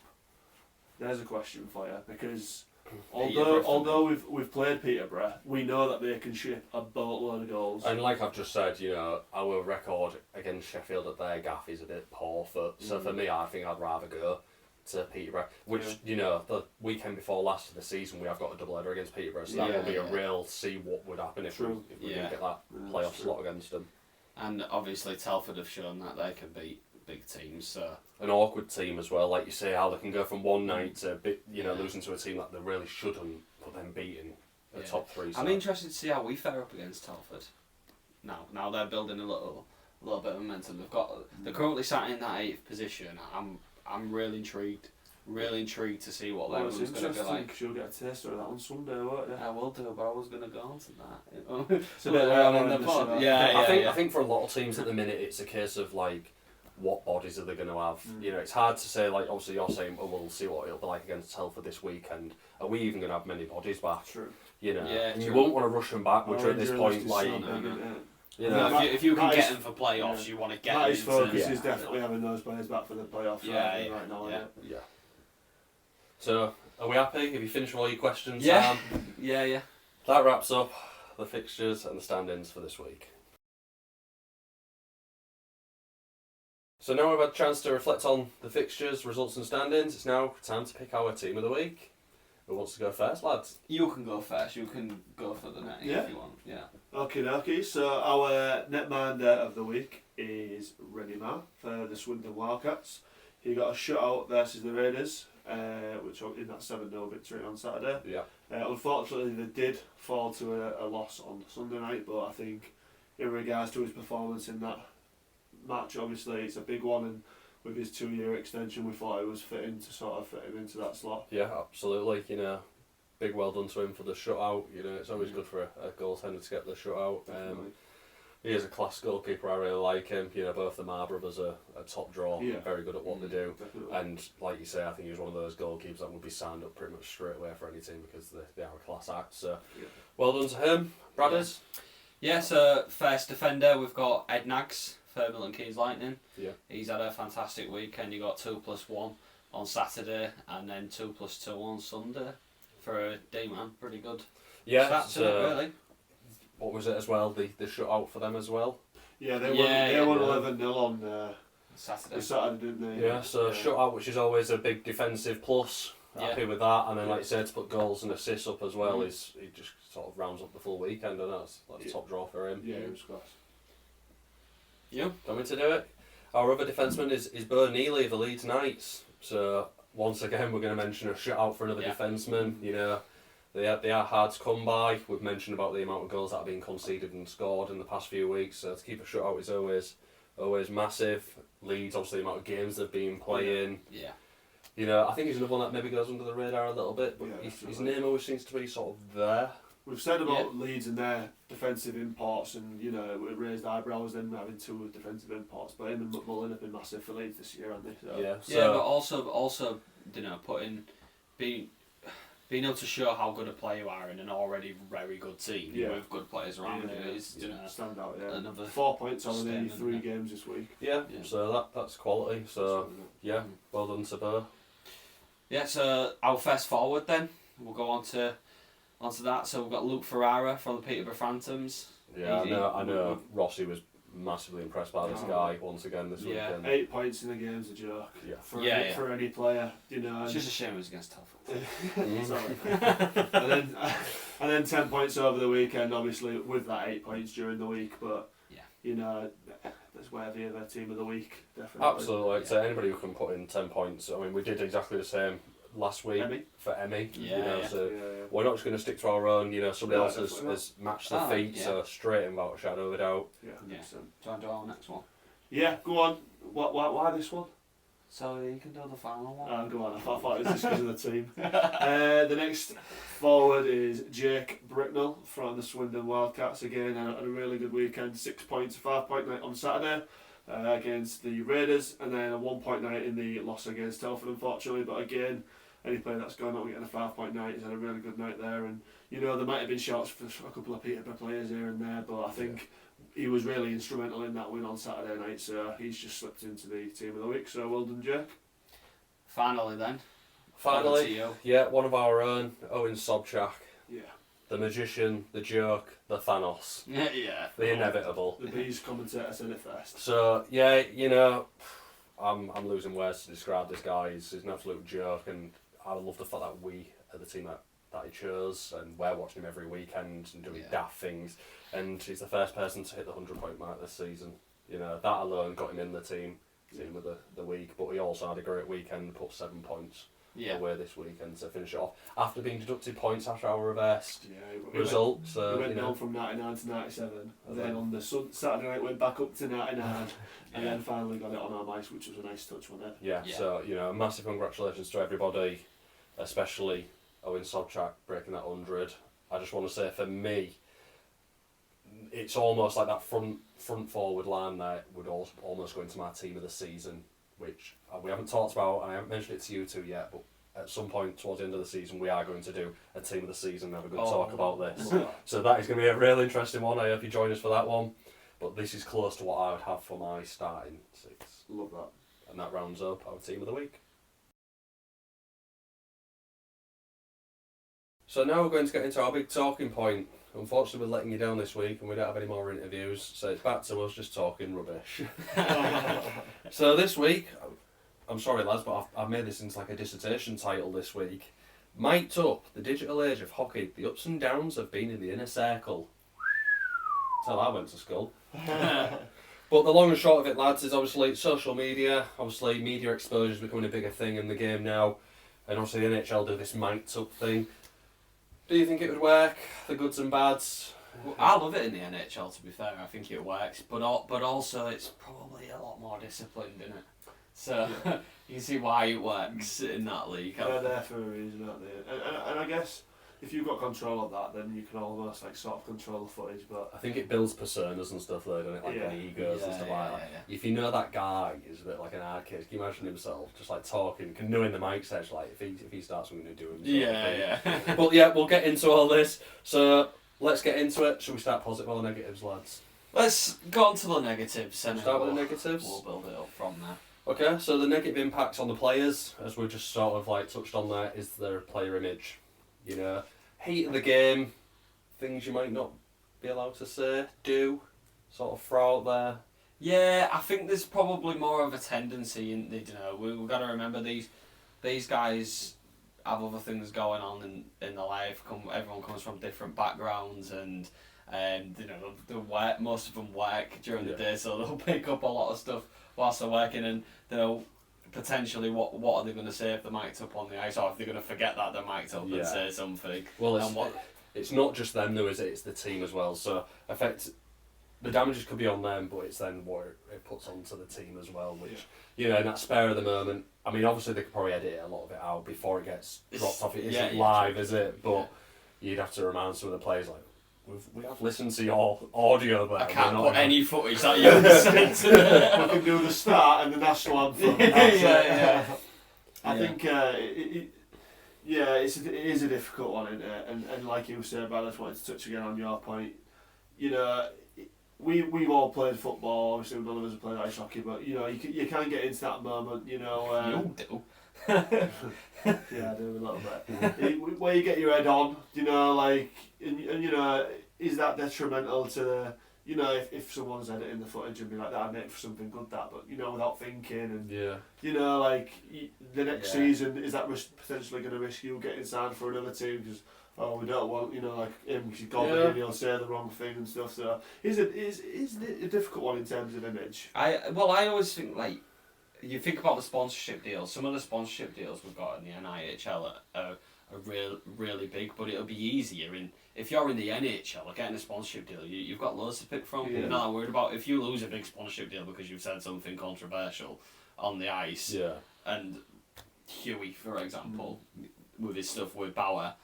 there's a question for you because although we've played Peterborough, we know that they can ship a boatload of goals. And like I've just said, our record against Sheffield at their gaff is a bit poor. So for me, I think I'd rather go to Peterborough, which the weekend before last of the season we have got a double header against Peterborough, so that will be a real see what would happen if we didn't get that playoff slot against them. And obviously Telford have shown that they can beat big teams. So an awkward team as well, like you say, how they can go from one night to losing to a team that they really shouldn't, but then beating the top 3. So. I'm interested to see how we fare up against Telford. Now they're building a little bit of momentum. They're currently sat in that 8th position. I'm really intrigued really intrigued to see what that Well, one's it's going to be interesting like. because you'll get a taster of that on Sunday, won't you? I will do, but I was going to go on to that. It's a bit early in the in the pod. show. Yeah, I think for a lot of teams at the minute, it's a case of like, what bodies are they going to have? You know, it's hard to say. Like, obviously, you're saying, "Oh, we'll see what it'll be like against Telford this weekend." Are we even going to have many bodies back? True. You know, Yeah, and you true. won't want to rush them back, which Our at this injury point, list is like, so big, isn't it? you No, know, if you can Matt get is- them for playoffs, you want to get Matt's them into... focus Yeah. is definitely having those players back for the playoffs right now. Yeah. yeah. So, are we happy? Have you finished all your questions, Yeah. Sam? Yeah. That wraps up the fixtures and the stand-ins for this week. So now we've had a chance to reflect on the fixtures, results and stand-ins. It's now time to pick our team of the week. Who wants to go first, lads? You can go first. You can go for the net if you want. Yeah. Okay. So our netminder of the week is Rennie Ma for the Swindon Wildcats. He got a shutout versus the Raiders, which in that 7-0 victory on Saturday. Yeah. Unfortunately, they did fall to a loss on Sunday night, but I think in regards to his performance in that match, obviously it's a big one, and with his 2-year extension, we thought it was fitting to sort of fit him into that slot. Yeah, absolutely. You know, big well done to him for the shutout. You know, it's always good for a goaltender to get the shutout. He is a class goalkeeper. I really like him. You know, both the Ma brothers are top draw. Yeah. Very good at what they do. Definitely. And like you say, I think he was one of those goalkeepers that would be signed up pretty much straight away for any team because they are a class act. So, well done to him. Bradders? Yeah, so first defender, we've got Ed Nags for Milton Keynes Lightning. Yeah. He's had a fantastic weekend. He got 2+1 on Saturday and then 2+2 on Sunday for a D-man. Pretty good. Yeah. That's really. What was it as well? The shutout for them as well? Yeah, they won 11-0 on Saturday, didn't they? Yeah, so shutout, which is always a big defensive plus. Happy with that, and then like you said, to put goals and assists up as well, he just sort of rounds up the full weekend, and that's top draw for him. Yeah, it was class. You? Want me to do it? Our other defenseman is Bo Neely of the Leeds Knights. So once again, we're going to mention a shutout for another defenseman. You know, they are hard to come by. We've mentioned about the amount of goals that have been conceded and scored in the past few weeks. So to keep a shutout is always massive. Leeds, obviously, the amount of games they've been playing. Yeah. You know, I think he's another one that maybe goes under the radar a little bit, but his name always seems to be sort of there. We've said about Leeds and their defensive imports, and you know, we raised eyebrows then having 2 defensive imports. But him and McMullen have been massive for Leeds this year, haven't they? So. But also, you know, being able to show how good a player you are in an already very good team with good players around you is, you know, stand out. Yeah, another 4 points on the 3 games this week. Yeah. So that's quality. So well done to Bo. Yeah, so our first forward then, we'll go on to that. So we've got Luke Ferrara from the Peterborough Phantoms. Yeah, I know Rossy was massively impressed by this guy once again this weekend. 8 points in the game's a joke. Yeah. For any player, you know. It's just a shame it was against Telford. Sorry. and then 10 points over the weekend, obviously with that 8 points during the week, but you know, that's worthy of a team of the week, definitely. Absolutely. So anybody who can put in 10 points. I mean, we did exactly the same last week for Emmy. We're not just going to stick to our own. You know, somebody else has matched the feet, so straight in without a shadow of a doubt. Do you want to do our next one? Yeah, go on. Why this one? So you can do the final one. Go on. I thought it was just because of the team. The next forward is Jake Bricknell from the Swindon Wildcats. Again, had a really good weekend. 6 points, a 5-point night on Saturday against the Raiders, and then a 1-point night in the loss against Telford, unfortunately. But again, any player that's gone out getting a 5-point night has had a really good night there. And you know, there might have been shots for a couple of Peterborough players here and there, but I think he was really instrumental in that win on Saturday night, so he's just slipped into the team of the week. So well done, Jake. Finally, one of our own, Owen Sobchak. Yeah. The magician, the joke, the Thanos. The inevitable. The Bees commentator said it first. So you know, I'm losing words to describe this guy. He's an absolute joke, and I love the fact that we are the team that he chose, and we're watching him every weekend and doing daft things. And he's the first person to hit the 100-point mark this season. You know, that alone got him in the team of the week. But he also had a great weekend, put 7 points away this weekend to finish it off after being deducted points after our reversed we results. We went down from 99 to 97, and then on the Saturday night went back up to 99, and then finally got it on our mice, which was a nice touch, wasn't it? Yeah. So massive congratulations to everybody, especially Owen Sobchak breaking that 100. I just want to say, for me, it's almost like that front forward line there would also almost go into my team of the season, which we haven't talked about, and I haven't mentioned it to you two yet, but at some point towards the end of the season we are going to do a team of the season and have a good talk about this. So that is going to be a real interesting one. I hope you join us for that one. But this is close to what I would have for my starting 6. Love that. And that rounds up our team of the week. So now we're going to get into our big talking point. Unfortunately, we're letting you down this week and we don't have any more interviews, so it's back to us just talking rubbish. So this week, I'm sorry lads, but I've made this into like a dissertation title this week. Mic'd Up, the digital age of hockey, the ups and downs of being in the inner circle. That's how I went to school. But the long and short of it, lads, is obviously social media. Obviously, media exposure is becoming a bigger thing in the game now. And obviously the NHL do this Mic'd Up thing. Do you think it would work? The goods and bads? Well, I love it in the NHL, to be fair. I think it works. But also, it's probably a lot more disciplined, isn't it? So, you see why it works in that league. They're there for a reason, aren't they? And I guess if you've got control of that, then you can almost like sort of control the footage. But I think it builds personas and stuff though, doesn't it? Like and egos and stuff like that. Yeah. If you know that guy is a bit like an arcade, can you imagine himself just like talking, knowing the mic says like if he starts something to do himself. Yeah. But yeah, we'll get into all this. So let's get into it. Should we start positive or negatives, lads? Let's go on to the negatives. And start with the negatives. We'll build it up from there. Okay, so the negative impacts on the players, as we just sort of like touched on there, is their player image. You know, heat of the game, things you might not be allowed to say, do, sort of throw out there. Yeah, I think there's probably more of a tendency in, we've got to remember these guys have other things going on in their life. Everyone comes from different backgrounds and they work, most of them work during the day, so they'll pick up a lot of stuff whilst they're working, and potentially what are they going to say if they're mic'd up on the ice, or if they're going to forget that they're mic'd up and say something. Well, it's not just them though, is it? It's the team as well. So the damages could be on them, but it's then what it puts onto the team as well, which in that spare of the moment. I mean, obviously they could probably edit a lot of it out before it gets dropped off. It isn't live, is it? But you'd have to remind some of the players like, we have listened to your audio there. I can't put any footage that you sent. We can do the start and the national anthem. I think it is a difficult one, isn't it? And like you said, Brad, I just wanted to touch again on your point. We've all played football. Obviously, none of us have played ice hockey, but you can get into that moment. You do. Yeah, I do a little bit. Where you get your head on, and is that detrimental to if someone's editing the footage and be like, that'd make for something good, that, but without thinking, and the next season, is that potentially going to risk you getting signed for another team because we don't want like him, because he's got and he'll say the wrong thing and stuff. So is it a difficult one in terms of image? I always think, like, you think about the sponsorship deals. Some of the sponsorship deals we've got in the NIHL are really big, but it'll be easier if you're in the NHL or getting a sponsorship deal. You've got loads to pick from. You're not worried about if you lose a big sponsorship deal because you've said something controversial on the ice. Yeah. And Huey, for example, with his stuff with Bauer,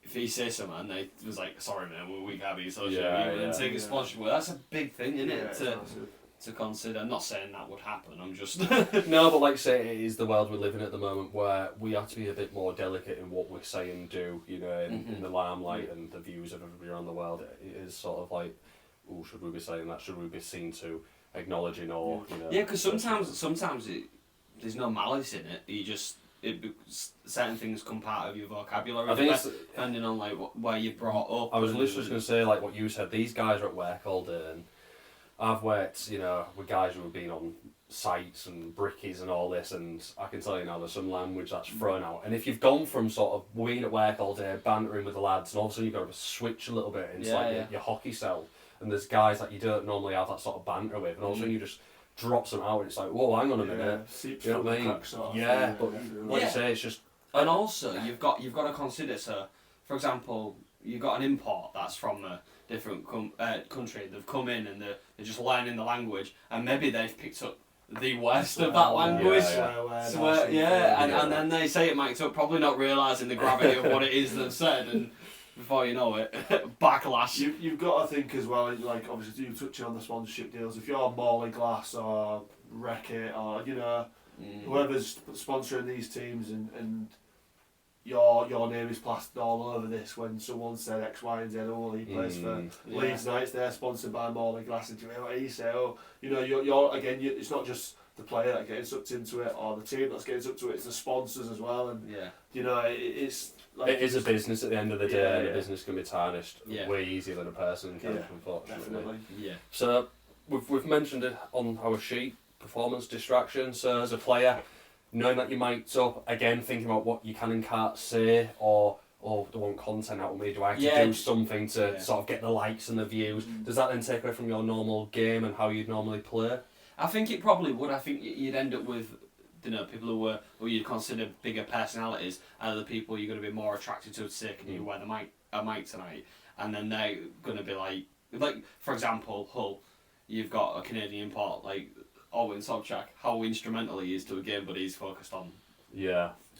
if he says something and they was like, sorry man, we can't be associated and take a sponsorship, well, that's a big thing, isn't it? To consider. I'm not saying that would happen, I'm just no, but like I say, it is the world we live in at the moment where we have to be a bit more delicate in what we say and do, in the limelight and the views of everybody around the world. It is sort of like, should we be saying that? Should we be seen to acknowledging or because sometimes there's no malice in it. Certain things come part of your vocabulary. I think depending on like where you're brought up. I was literally just going to say, like what you said, these guys are at work all day, and I've worked, with guys who have been on sites and brickies and all this, and I can tell you now there's some language that's thrown out. And if you've gone from sort of being at work all day, bantering with the lads, and all of a sudden you've got to switch a little bit into your hockey cell, and there's guys that you don't normally have that sort of banter with, and all of a sudden you just drops them out, and it's like, whoa, hang on a minute. Seeps you know what I mean? But like you say, it's just. And also, you've got to consider. So, for example, you've got an import that's from a different country. They've come in and they're just learning the language, and maybe they've picked up the worst of that language. And then they say it mic'd up, probably not realising the gravity of what it is they've said, and before you know it, backlash. You've got to think as well, like obviously you touching on the sponsorship deals, if you're Morley Glass or Wreck-It or, you know, whoever's sponsoring these teams and your name is plastered all over this when someone said X, Y and Z, oh, he plays for Leeds Knights, they're sponsored by Morley Glass, and you know what you say, oh, you know, you're again, it's not just the player that getting sucked into it or the team that's getting sucked into it, it's the sponsors as well, and you know, it's like, it is a business at the end of the day, and a business can be tarnished way easier than a person can, unfortunately. Definitely. So we've mentioned it on our sheet, performance distraction. So as a player, knowing that you might again thinking about what you can and can't say, or do I want content out of me? Do I have to do something to sort of get the likes and the views? Does that then take away from your normal game and how you'd normally play? I think it probably would. I think you'd end up with, you know, people who you'd consider bigger personalities, and the people you're going to be more attracted to say, can you wear a mic tonight? And then they're going to be like for example, Hull, you've got a Canadian import like Owen Sobchak, how instrumental he is to a game, but he's focused on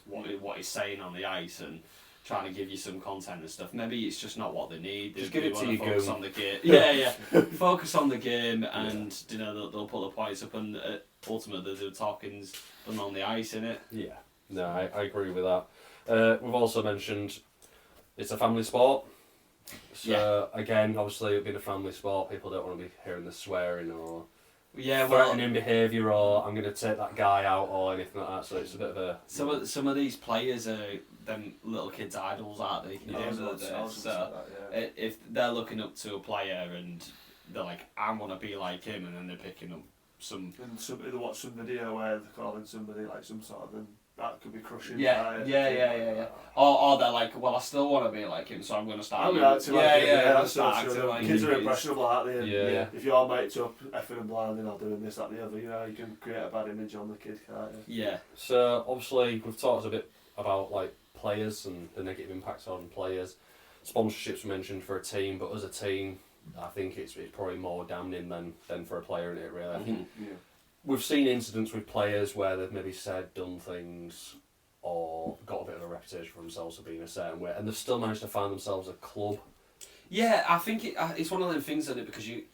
what he's saying on the ice and trying to give you some content and stuff. Maybe it's just not what they need. Just give it to you. Focus on the game. Focus on the game, and you know they'll put the points up, and ultimately the talking's done on the ice, innit? Yeah. No, I agree with that. We've also mentioned it's a family sport. So again, obviously, it being a family sport, people don't want to be hearing the swearing or threatening behaviour, or I'm going to take that guy out or anything like that. So it's a bit of a some of these players are them little kids' idols, aren't they? If they're looking up to a player and they're like, I want to be like him, and then they're picking up some. And they watch some video where they're calling somebody like some sort of them. That could be crushing. Yeah. Or they're like, well, I still want to be like him, so I'm going to start. Kids are impressionable, aren't they? Yeah. If you're mates up, effing and blinding or doing this, that, the other, you know, you can create a bad image on the kid, can't you? Yeah. So obviously we've talked a bit about like players and the negative impacts on players. Sponsorships mentioned for a team, but as a team, I think it's probably more damning than for a player, isn't it? Really. I think we've seen incidents with players where they've maybe said, done things, or got a bit of a reputation for themselves for being a certain way, and they've still managed to find themselves a club. Yeah, I think it's one of them things, isn't it? Because you,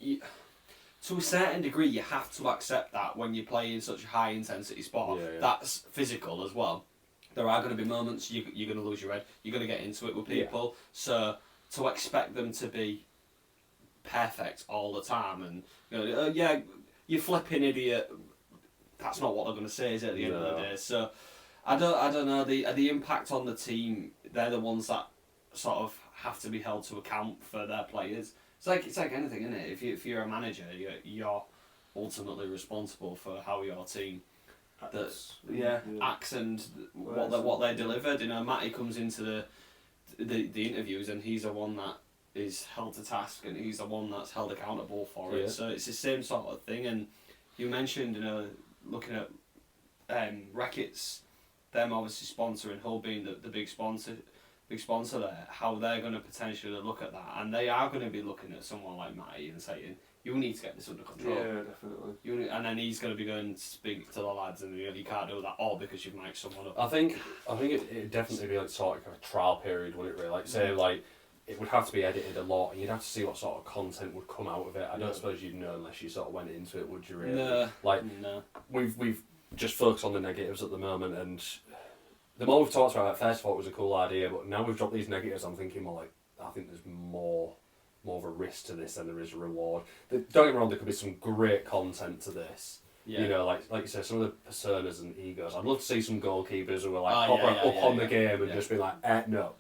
to a certain degree, you have to accept that when you play in such a high intensity sport, that's physical as well. There are going to be moments you're going to lose your head. You're going to get into it with people. So to expect them to be perfect all the time, and you know, you flipping idiot. That's not what they're going to say, is it? At the end of the day, so I don't know the impact on the team. They're the ones that sort of have to be held to account for their players. It's like anything, isn't it? If you're a manager, you're ultimately responsible for how your team acts and what they delivered. You know, Matty comes into the interviews, and he's the one that is held to task, and he's the one that's held accountable for it. So it's the same sort of thing. And you mentioned, you know, looking at Wreck-It's, them obviously sponsoring Hull being the big sponsor there, how they're going to potentially look at that, and they are going to be looking at someone like Matty and saying, you need to get this under control. Yeah, definitely. And then he's going to be going to speak to the lads, and you can't do that all because you've mic'd someone up. I think it'd definitely be like sort of a trial period, wouldn't it really? Like say like it would have to be edited a lot, and you'd have to see what sort of content would come out of it. I don't suppose you'd know unless you sort of went into it, would you really? No. We've just focused on the negatives at the moment, and the more we've talked about it, first of all, it was a cool idea, but now we've dropped these negatives, I'm thinking more like, I think there's more of a risk to this than there is a reward. Don't get me wrong, there could be some great content to this. You know, like you said, some of the personas and egos. I'd love to see some goalkeepers who are like up on the game and just be like, no.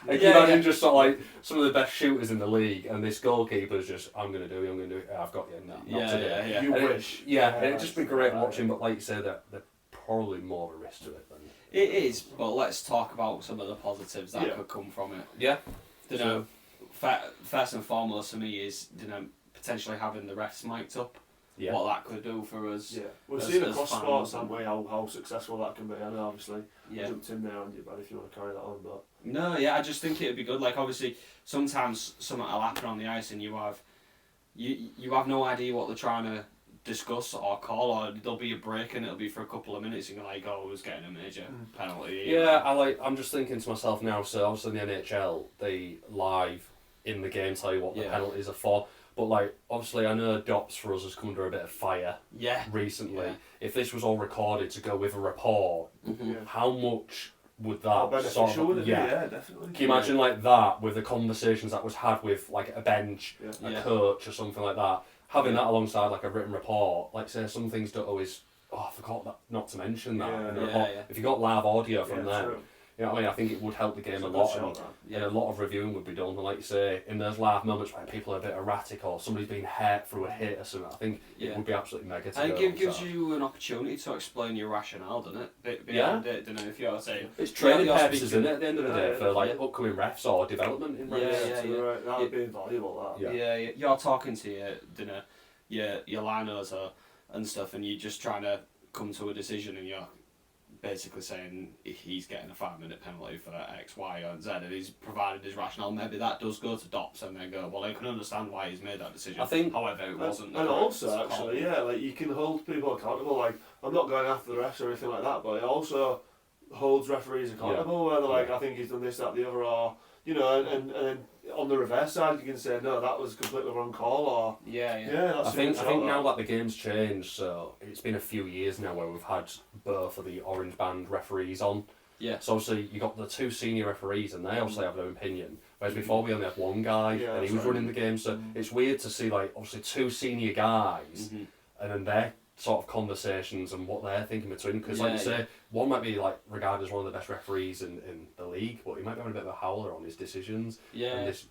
Can you imagine just sort of like some of the best shooters in the league, and this goalkeeper's just, I'm going to do it, I've got you, not today. You wish. It'd just be great watching, but like you said, they're probably more of a risk to it than... It is, but let's talk about some of the positives that could come from it. Yeah. You know, first and foremost for me is, you know, potentially having the refs mic'd up. what that could do for us. Yeah, we've seen across sports, haven't we, how successful that can be. I know, obviously, jumped in there on you, but if you want to carry that on, but no, yeah, I just think it'd be good. Like, obviously, sometimes something will happen on the ice, and you have no idea what they're trying to discuss or call, or there'll be a break and it'll be for a couple of minutes, and you're like, oh, who's getting a major penalty? Yeah, I'm just thinking to myself now. So obviously in the NHL, they live in the game tell you what the penalties are for. But like, obviously, I know DOPS for us has come under a bit of fire recently. Yeah. If this was all recorded to go with a report, how much would that sort of... Yeah, definitely. Can you imagine like that with the conversations that was had with like a bench, a coach or something like that? Having that alongside like a written report, like say some things don't always... Oh, I forgot not to mention that in the report. If you got live audio from them... True. You know what I mean? I think it would help the game a lot, and a lot of reviewing would be done. And like you say, in those live moments where people are a bit erratic or somebody's being hurt through a hit or something, I think it would be absolutely mega. And it gives you an opportunity to explain your rationale, doesn't it? Behind it, don't know if you're saying it's training purposes, isn't it? At the end of the day, for like upcoming refs or development in refs. Right. That would be invaluable. That. Yeah, you're talking to your liners and stuff, and you're just trying to come to a decision, and you're basically saying he's getting a 5-minute penalty for X, Y, and Z, and he's provided his rationale. Maybe that does go to DOPS, and they go, well, I can understand why he's made that decision. I think, however, it wasn't. And also, actually, like you can hold people accountable. Like, I'm not going after the refs or anything like that, but it also holds referees accountable. Where they're like, I think he's done this, that, the other, or and then on the reverse side, you can say, no, that was a completely wrong call, or I think now that the game's changed, so it's been a few years now where we've had both of the orange band referees on. Yeah. So obviously you got the two senior referees, and they obviously have their opinion. Whereas before we only had one guy, and he was running the game. So it's weird to see like obviously two senior guys, and then their sort of conversations and what they're thinking between. Because like you say, one might be like regarded as one of the best referees in the league, but he might be having a bit of a howler on his decisions. Yeah. And this,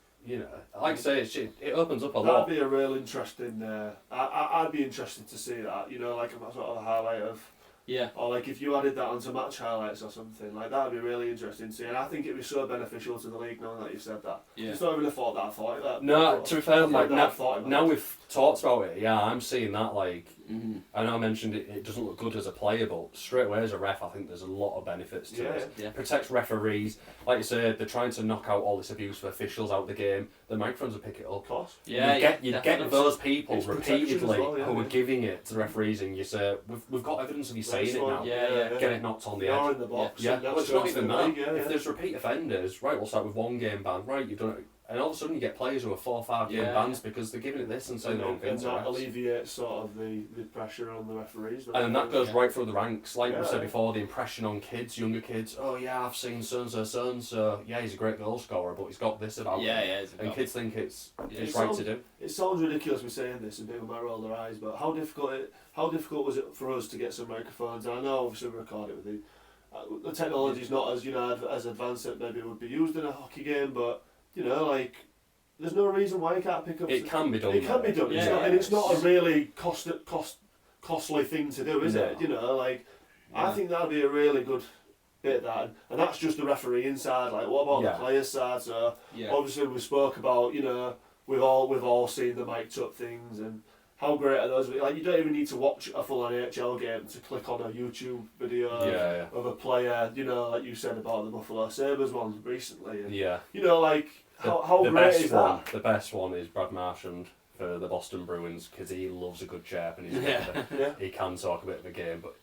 like I say, it opens up a lot. That'd be a real interesting. I'd be interested to see that. Like a sort of a highlight of. Yeah. Or like if you added that onto match highlights or something, like that'd be really interesting to see. And I think it'd be so beneficial to the league now that you've said that. Yeah. It's not even a thought that I thought that. No, to be fair, like now we've talked about it, I'm seeing that like I know I mentioned it doesn't look good as a player, but straight away as a ref I think there's a lot of benefits to it. Yeah. Protects referees. Like you said, they're trying to knock out all this abuse for officials out the game. The microphones will pick it up. Of course. You get those people it's repeatedly who are giving it to the referees, and you say, we've got evidence of you saying it now. Get it knocked on the head. In the box. Well, it's not even that. If there's repeat offenders, right, we'll start with 1 game ban. Right, you've done it. And all of a sudden you get players who are 4 or 5 game bans because they're giving it this and saying and that alleviates sort of the pressure on the referees. And then that goes right through the ranks. Like we said before, the impression on kids, younger kids, I've seen so-and-so, he's a great goal scorer, but he's got this about him. And kids think it's right to do. It sounds ridiculous me saying this and people might roll their eyes, but how difficult was it for us to get some microphones? And I know obviously we record it with the technology's not as as advanced as maybe it would be used in a hockey game, but there's no reason why you can't pick up. It can be done. It can be done. It's not a really costly thing to do, is it? I think that'd be a really good bit of that, and that's just the referee side. Like, what about the players' side? So obviously we spoke about we've all seen the mic'd up things and how great are those? Like, you don't even need to watch a full NIHL game to click on a YouTube video of a player. Like you said about the Buffalo Sabres one recently. And, how great is that? The best one is Brad Marchand for the Boston Bruins because he loves a good chirp and he can talk a bit of a game. But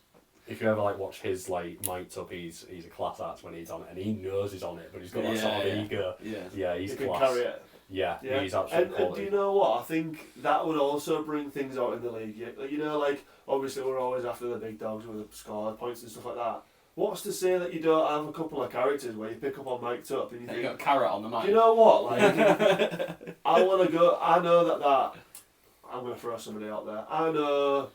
if you ever watch his mic'd up, he's a class act when he's on it, and he knows he's on it, but he's got that sort of ego. He's he class. Can carry it. He's absolutely quality. And do you know what? I think that would also bring things out in the league. Obviously we're always after the big dogs with the score points and stuff like that. What's to say that you don't have a couple of characters where you pick up on mic'd up and you think, got a carrot on the mic? Do you know what? I want to go. I know that. I'm going to throw somebody out there. I know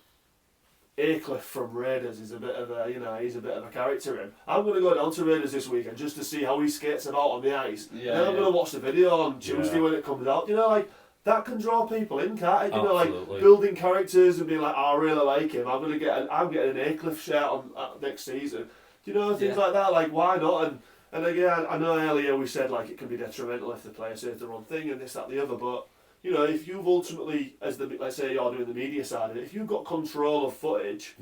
Aycliffe from Raiders is a bit of a, he's a bit of a character in. I'm going to go down to Raiders this weekend just to see how he skates about on the ice. And then I'm going to watch the video on Tuesday when it comes out. That can draw people in, can't it? Building characters and being like, I really like him. I'm getting an Aycliffe shirt on next season. Things like that. Why not? And again, I know earlier we said it can be detrimental if the player says the wrong thing and this, that, the other. But you know, if you've ultimately, let's say you're doing the media side of it, if you've got control of footage,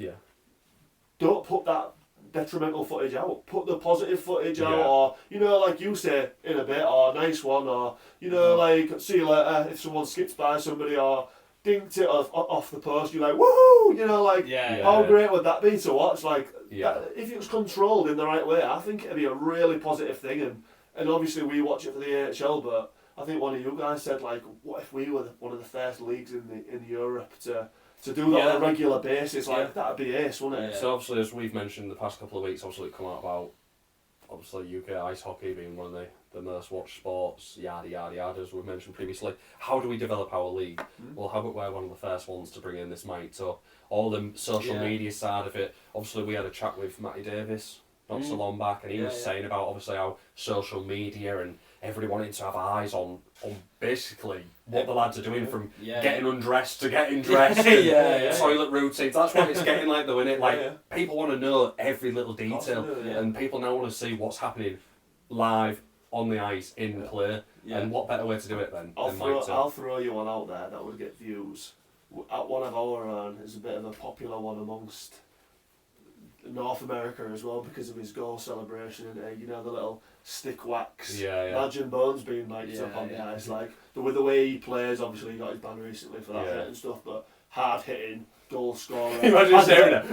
don't put that detrimental footage out. Put the positive footage out, or, you know, like you say, in a bit, or nice one, or, you know, like, see you later, if someone skips by somebody, or dinked it off the post, you're like, woohoo! You know, like, how great would that be to watch? Like, that, if it was controlled in the right way, I think it'd be a really positive thing, and obviously we watch it for the AHL, but I think one of you guys said, like, what if we were one of the first leagues in Europe to do that on a regular basis? Like, that'd be ace, wouldn't it? So obviously, as we've mentioned the past couple of weeks, obviously it come out about obviously UK ice hockey being one of the most watched sports, yada yada yada, as we mentioned previously. How do we develop our league? Well, how about we're one of the first ones to bring in this mic to all the social media side of it. Obviously, we had a chat with Matty Davis not so long back, and he was saying about obviously how social media and everybody wanting to have eyes on basically what the lads are doing, from getting undressed to getting dressed, toilet routines. That's what it's getting like, though, isn't it? Like, people want to know every little detail, and people now want to see what's happening live on the ice in play. And what better way to do it than I'll throw you one out there that would get views. One of our own is a bit of a popular one amongst North America as well, because of his goal celebration and you know, the little stick wax. Imagine Bones being mic'd up on the ice, like with the way he plays. Obviously, he got his ban recently for that hit and stuff, but hard hitting, goal scorer. Imagine staring at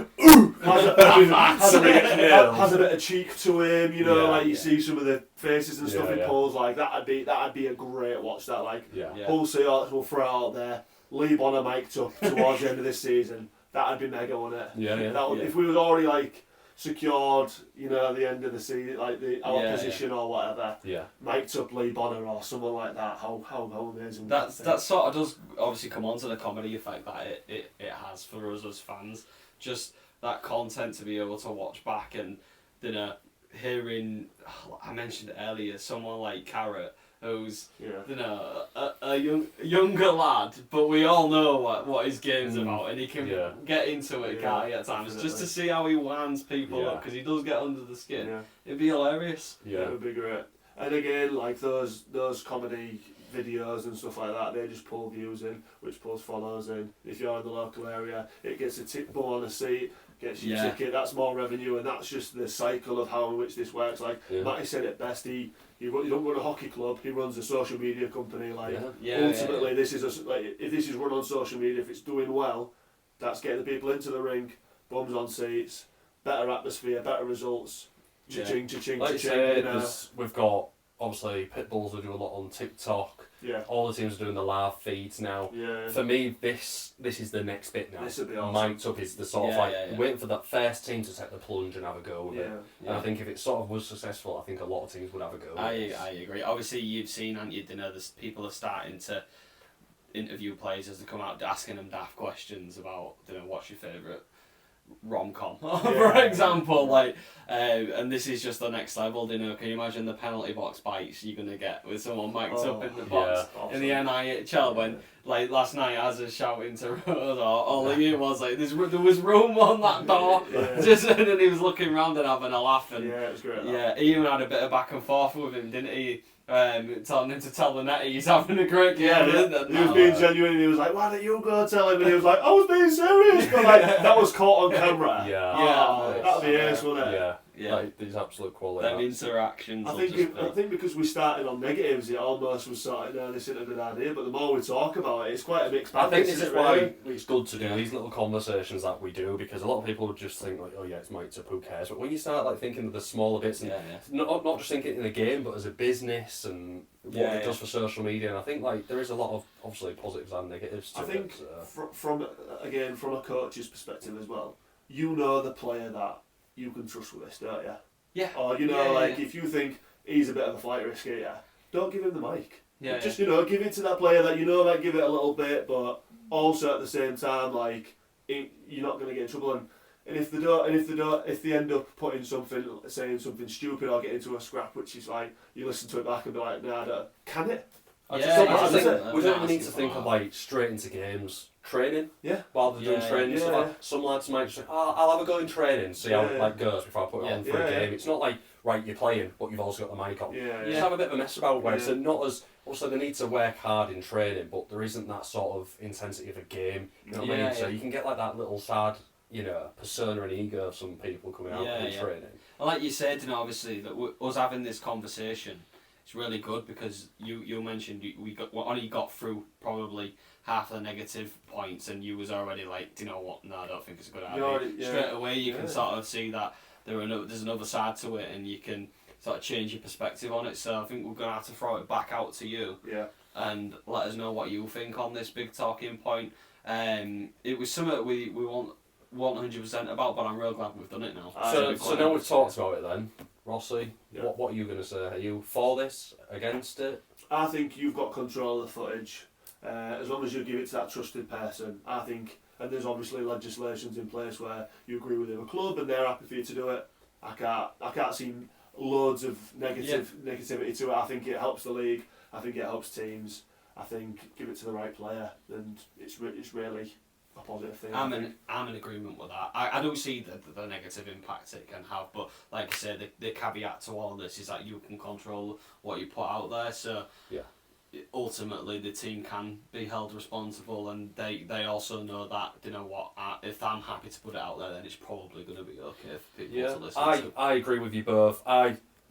has a bit of cheek to him, you know, like you see some of the faces and stuff he pulls. Like that'd be a great watch. That Hull Seahawks will throw out there. Lee Bonner mic'd up towards the end of this season. That'd be mega, wouldn't it? If we was already like secured, you know, the end of the season, like our position or whatever, mic'd up Lee Bonner or someone like that. How amazing! That sort of does obviously come on to the comedy effect that it has for us as fans. Just that content to be able to watch back, and you know, hearing, I mentioned earlier, someone like Carrot, who's you know a younger lad, but we all know what his game's about, and he can get into it, can't he, at times, definitely. Just to see how he winds people up, because he does get under the skin. It'd be hilarious. It would be great. And again, like those comedy videos and stuff like that, they just pull views in, which pulls follows in. If you're in the local area, it gets a tip bum on a seat, gets your ticket, that's more revenue, and that's just the cycle of how in which this works. Like Matty said it best, he don't run a hockey club, he runs a social media company. Like ultimately, this is if this is run on social media, if it's doing well, that's getting the people into the rink, bums on seats, better atmosphere, better results. Cha-ching, cha-ching, like cha-ching. You know. We've got obviously Pitbulls who do a lot on TikTok. All the teams are doing the live feeds now. For me, this is the next bit now. This would be awesome. Mic'd up is the sort of waiting for that first team to take the plunge and have a go with it. And I think if it sort of was successful, I think a lot of teams would have a go with it. I agree. Obviously, you've seen, haven't you, people are starting to interview players as they come out, asking them daft questions about, what's your favourite rom-com, for example, like, and this is just the next level. Can you imagine the penalty box bites you're gonna get with someone mic'd up in the box in the NIHL when, like, last night Azza shouting to Rose, all he knew was like, there was room on that door, just, and then he was looking around and having a laugh, and it was great. He even had a bit of back and forth with him, didn't he? Telling him to tell the net he's having a great game. He was being genuine, and he was like, "Why don't you go tell him?" And he was like, "I was being serious," but like that was caught on camera. That'd be ace, wouldn't it? Like, these absolute quality. Them interactions. I think because we started on negatives, it almost was sort of, no, this isn't a good idea. But the more we talk about it, it's quite a mixed bag. I think this is why it's good to do these little conversations that we do, because a lot of people would just think like, oh yeah, it's mic'd up, who cares? But when you start like thinking of the smaller bits, and not just thinking in a game, but as a business and what it does for social media, and I think like there is a lot of obviously positives and negatives to it. I think from a coach's perspective as well, you know the player that you can trust with this, don't you? Yeah. Or if you think he's a bit of a flight risker, don't give him the mic. Just give it to that player that that give it a little bit, but also at the same time, like you're not going to get in trouble. And if they end up saying something stupid or get into a scrap, which is like you listen to it back and be like, nah, can it? We don't even need to think of like straight into games. Training, while they're doing training stuff. Some lads might just say, I'll have a go in training, see how it goes before I put it on for a game. It's not like right, you're playing, but you've also got the mic on. Yeah. Just have a bit of a mess about where it's not as... Also, they need to work hard in training, but there isn't that sort of intensity of a game. You know what I mean? So you can get like that little sad, you know, persona and ego of some people coming out in training. And like you said, you know, obviously, that us having this conversation, it's really good because you mentioned we only got through probably half the negative points, and you was already like, do you know what? No, I don't think it's a good idea. Straight away, you can sort of see that there's another side to it, and you can sort of change your perspective on it. So I think we're gonna have to throw it back out to you, and let us know what you think on this big talking point. It was something we want 100% about, but I'm real glad we've done it now. So now we've talked about it then, Rossy, what are you going to say? Are you for this, against it? I think you've got control of the footage, as long as you give it to that trusted person. I think, and there's obviously legislations in place where you agree with the club and they're happy for you to do it. I can't see loads of negativity to it. I think it helps the league. I think it helps teams. I think give it to the right player, and it's really a positive thing. I'm in agreement with that. I don't see the negative impact it can have, but like I said, the caveat to all of this is that you can control what you put out there. So ultimately, the team can be held responsible, and they also know that, you know what, if I'm happy to put it out there, then it's probably going to be okay for people to listen to. I agree with you both.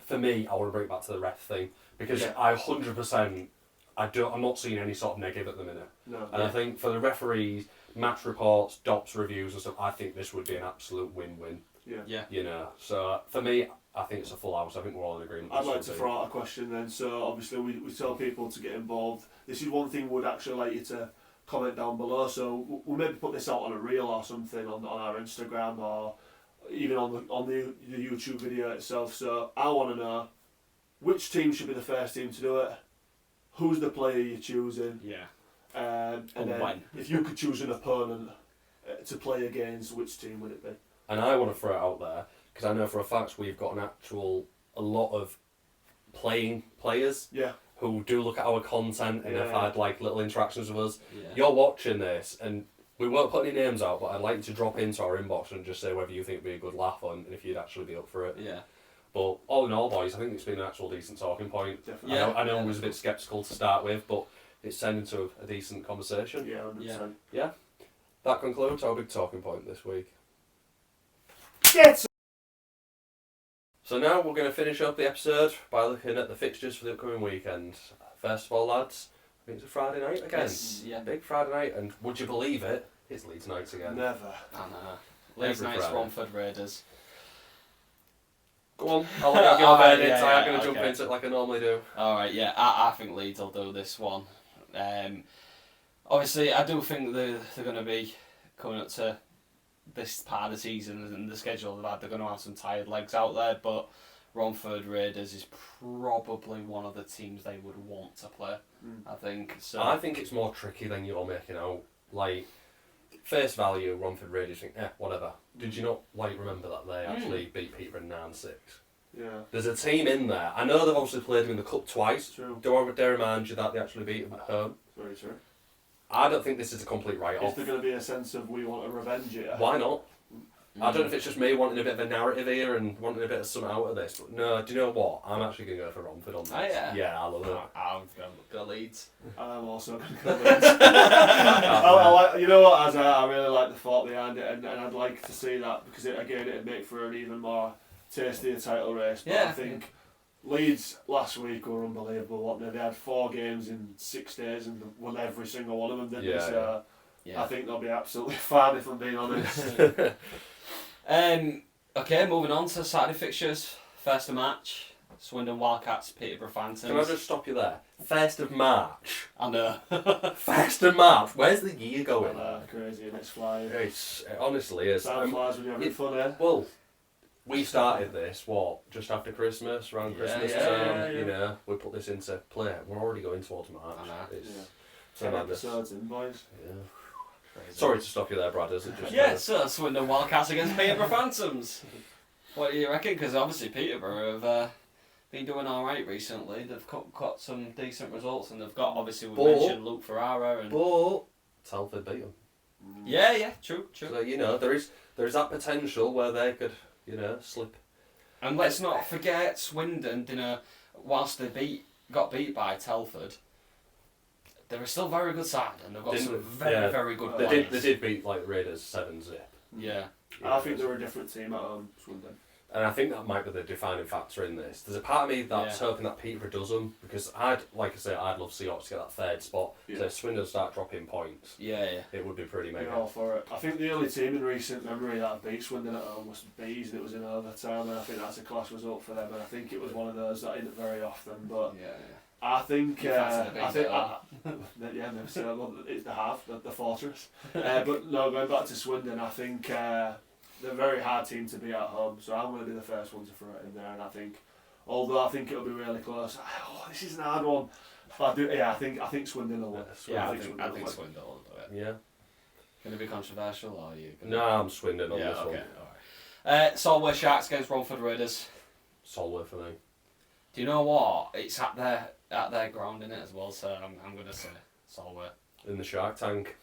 For me, I want to bring it back to the ref thing, because I 100%, I'm not seeing any sort of negative at the minute. No. And I think for the referees, match reports, DOPS reviews and stuff, I think this would be an absolute win-win. Yeah. You know, so for me, I think it's a full house. I think we're all in agreement. I'd like to throw out a question then. So obviously we tell people to get involved. This is one thing we'd actually like you to comment down below. So we'll maybe put this out on a reel or something on our Instagram, or even on the YouTube video itself. So I want to know, which team should be the first team to do it? Who's the player you're choosing? Yeah. And then if you could choose an opponent to play against, which team would it be? And I want to throw it out there, because I know for a fact we've got a lot of players who do look at our content and have had like little interactions with us. Yeah. You're watching this, and we won't put any names out, but I'd like you to drop into our inbox and just say whether you think it'd be a good laugh on, and if you'd actually be up for it. Yeah. But all in all, boys, I think it's been an actual decent talking point. Definitely. I know it was a bit sceptical to start with, but it's turned into a decent conversation. Yeah, 100%. Yeah. That concludes our big talking point this week. So now we're going to finish up the episode by looking at the fixtures for the upcoming weekend. First of all, lads, I think it's a Friday night again. Yes, yeah. Big Friday night, and would you believe it? It's Leeds nights again. Never. I know. Leeds nights, Romford Raiders. Go on, I'll let you go there. I'm going to jump into it like I normally do. Alright, yeah, I think Leeds will do this one. Obviously, I do think they're going to be coming up to this part of the season, and the schedule they've had, they're going to have some tired legs out there, but Romford Raiders is probably one of the teams they would want to play, I think. So I think it's more tricky than you're making out. Like, face value, Romford Raiders think, whatever. Did you not remember that they actually beat Peterborough 9-6? Yeah. There's a team in there. I know they've obviously played them in the cup twice. True. Do I dare remind you that they actually beat them at home? Very true. I don't think this is a complete write-off. Is there going to be a sense of we want to revenge it? Why not? I don't know if it's just me wanting a bit of a narrative here and wanting a bit of something out of this, but no, do you know what? I'm actually going to go for Romford on this. Oh, yeah? Yeah, I love it. I'm going to go Leeds. I'm also going to go Leeds. You know what, Azza, I really like the thought behind it, and I'd like to see that, because it'd make for an even more tastier title race. But I think Leeds last week were unbelievable, weren't they? They had 4 games in 6 days and won every single one of them, didn't they? So I think they'll be absolutely fine, if I'm being honest. Okay, moving on to Saturday fixtures. First of March, Swindon Wildcats, Peterborough Phantoms. Can I just stop you there? 1st of March. I know. 1st of March. Where's the year going? Crazy, and it's flying. It honestly is. Time flies when you're having fun, eh? Well, we started this, just after Christmas, around Christmas time. You know, we put this into play. We're already going towards March. I know. It's 10 episodes in, boys. Yeah. Sorry to stop you there, Brad. So Swindon Wildcats against Peterborough Phantoms. What do you reckon? Because obviously Peterborough have been doing all right recently. They've got some decent results, and they've got, obviously, we mentioned Luke Ferrara. But Telford beat them. Yeah, true. So, you know, there is that potential where they could, slip And let's not forget Swindon, whilst they got beat by Telford, they're still very good side, and they've got some very good players. They did beat like Raiders 7-0. Yeah. I think they're a different team at home, Swindon. And I think that might be the defining factor in this. There's a part of me that's hoping that Peterborough does them, because I'd love Seahawks to get that third spot. So if Swindon start dropping points, it would be pretty mega. You're all for it. I think the only team in recent memory that beat Swindon at home was Bees, and it was in overtime, and I think that's a class result for them. And I think it was one of those that isn't very often, but I think it's the half, the fortress. But no, going back to Swindon, I think they're a very hard team to beat at home, so I'm going to be the first one to throw it in there. And I think, although I think it'll be really close, this is an hard one. But I think Swindon will win. I think Swindon will do it. Yeah. Going to be controversial, or are you? No, I'm Swindon on this one. All right. Solway Sharks against Romford Raiders. Solway for me. Do you know what? It's at their ground in it as well, so I'm going to say Solway. In the Shark Tank.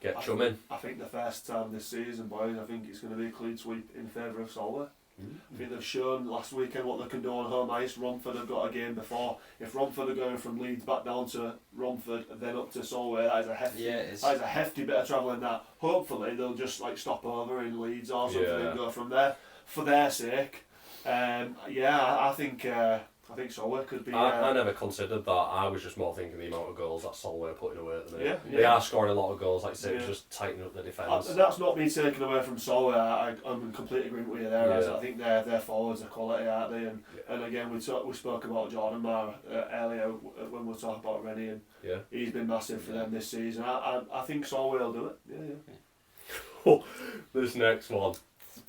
Get chumming. I think the first time this season, boys, I think it's going to be a clean sweep in favour of Solway. I think they've shown last weekend what they can do on home ice. Romford have got a game before. If Romford are going from Leeds back down to Romford and then up to Solway, that is a hefty bit of travelling. That hopefully they'll just stop over in Leeds or something and go from there for their sake. I think Solway could be. I never considered that. I was just more thinking the amount of goals that Solway are putting away at the minute. They are scoring a lot of goals, like I say, just tightening up the defence. That's not me taking away from Solway. I'm in complete agreement with you there. I think their forwards are quality, aren't they? And again, we spoke about Jordan Marr earlier when we were talking about Rennie, and he's been massive for them this season. I think Solway will do it. This next one.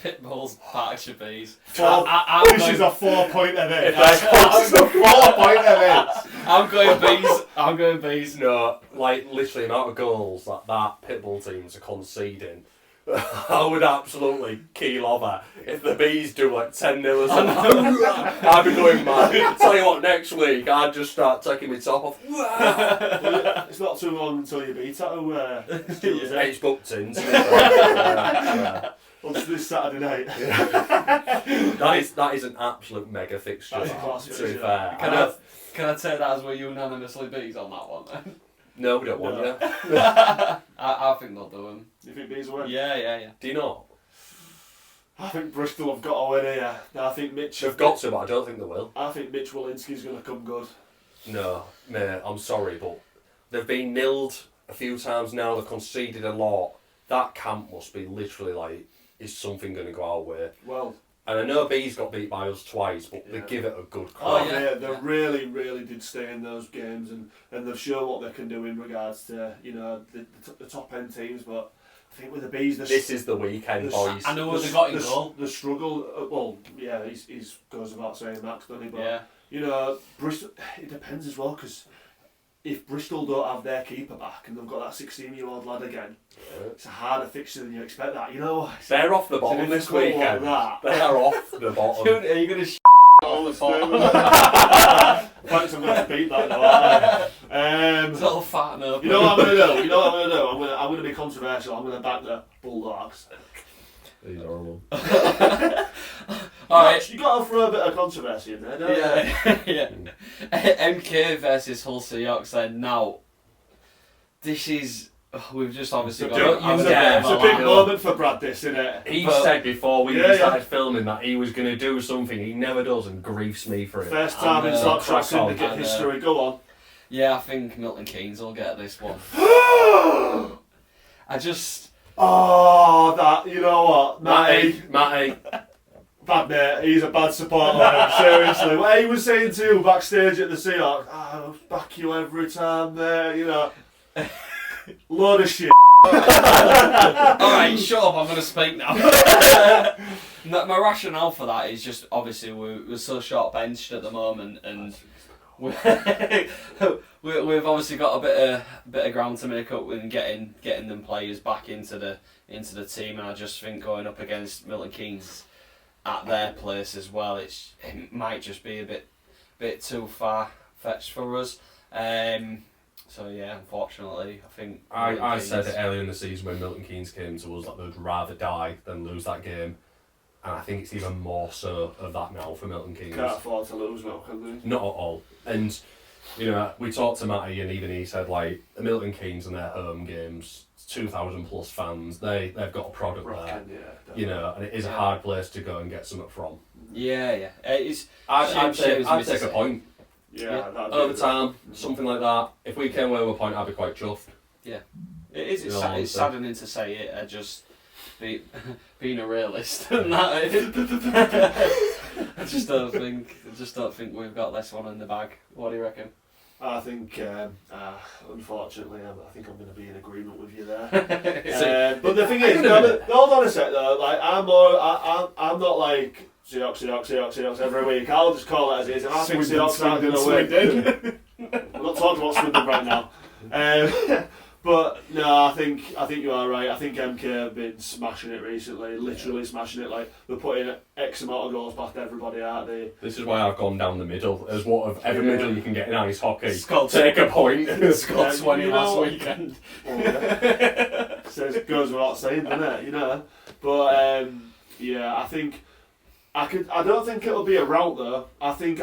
Pitbull's Berkshire Bees. This is a 4-pointer there. It's a 4-pointer I'm going Bees. No, literally the amount of goals that Pitbull teams are conceding. I would absolutely keel over if the Bees do 10-0 or something. I'd be going mad. Tell you what, next week I'd just start taking my top off. It's not too long until you beat it. It's booked in. Onto this Saturday night. That is an absolute mega fixture. That's a class to be fair. Can I take that as we're unanimously Bees on that one? No, we don't want you. I think they'll do them. You think Bees will win? Yeah. Do you not? I think Bristol have got to win here. I think Mitch... They've got to, but I don't think they will. I think Mitch Walensky's going to come good. No, mate, I'm sorry, but they've been nilled a few times now. They've conceded a lot. That camp must be literally is something going to go our way? Well... And I know B's got beat by us twice, but they give it a good crack. Oh yeah, they really, really did stay in those games, and they've shown what they can do in regards to the top end teams. But I think with the B's, this is the weekend, boys. I know what they got in goal. The struggle. He's goes without saying Max, doesn't he? But Bristol. It depends as well, because if Bristol don't have their keeper back and they've got that 16-year-old lad again, it's a harder fixture than you expect. They're off the bottom this weekend. They are off the bottom. Are you going to all the bottom? Thanks, I'm going to beat that now. It's all fat and open. You know what I'm going to do? I'm going to be controversial. I'm going to back the Bulldogs. These are horrible. Alright. You got to throw a bit of controversy in there, don't you? Yeah. MK versus Hull Seahawks then. Now, this is... We've just obviously got... It's a big moment for Brad, this, isn't it? He said before we started filming that he was going to do something. He never does and griefs me for it. First time in Slapshot Syndicate history. Go on. Yeah, I think Milton Keynes will get this one. I just... Oh, you know what? Matty. Bad mate, he's a bad supporter, seriously. What he was saying to you backstage at the Seahawks, I'll back you every time there, Load of shit. Alright, shut up, I'm going to speak now. My rationale for that is just, obviously, we're so short-benched at the moment, and we've obviously got a bit of ground to make up with getting them players back into the team, and I just think going up against Milton Keynes at their place as well, it might just be a bit too far-fetched for us. So yeah, unfortunately, I think... I said it earlier in the season when Milton Keynes came to us that they'd rather die than lose that game. and I think it's even more so of that now for Milton Keynes. Can't afford to lose now, can they? Not at all. And, you know, we talked to Matty, and even he said, like, the Milton Keynes and their home games, 2,000 plus fans, they've got a product there. You know, and it is a hard place to go and get something from. Yeah. It's I'd take a point. Yeah. Overtime, something like that. If we came away with a point, I'd be quite chuffed. Yeah. It is. It's saddening to say it. Being a realist, and that I just don't think we've got this one in the bag. What do you reckon? I think, unfortunately, I think I'm going to be in agreement with you there. But the thing is, hold on a sec though. Like I'm not like Seahawks every week. I'll just call it as it is. And I think Seahawks aren't going to win. I'm not talking about Swindon right now. But no, I think you are right. I think MK have been smashing it recently, literally smashing it. Like they're putting X amount of goals past everybody, aren't they? This is why I've gone down the middle. As what of every middle you can get in ice hockey. Take a point. Scored 20 last weekend. So it goes without saying, doesn't it? You know. But yeah, I think. I don't think it'll be a rout though. I think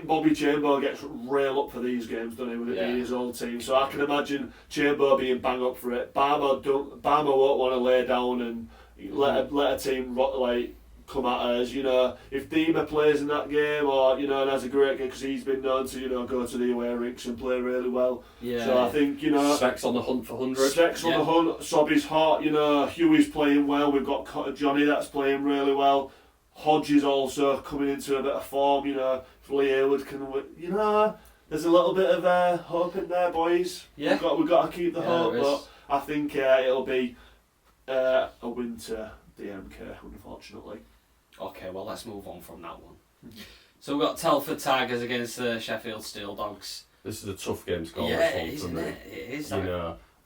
Bobby Chamber gets real up for these games, doesn't he, with his old team. So I can imagine Chamber being bang up for it. Barmer won't want to lay down and let a team like come at us. You know, if Dima plays in that game, or you know, and has a great game because he's been known to go to the away rinks and play really well. Yeah. So I think Specs on the hunt for 100. Specs on the hunt. Sobby's hot. Huey's playing well. We've got Johnny that's playing really well. Hodge is also coming into a bit of form, if Lee Hayward can win, there's a little bit of hope in there, boys. Yeah. We've got to keep the hope, but I think it'll be a win to the MK, unfortunately. Okay, well let's move on from that one. So we've got Telford Tigers against the Sheffield Steel Dogs. This is a tough game to call. Isn't it? It is.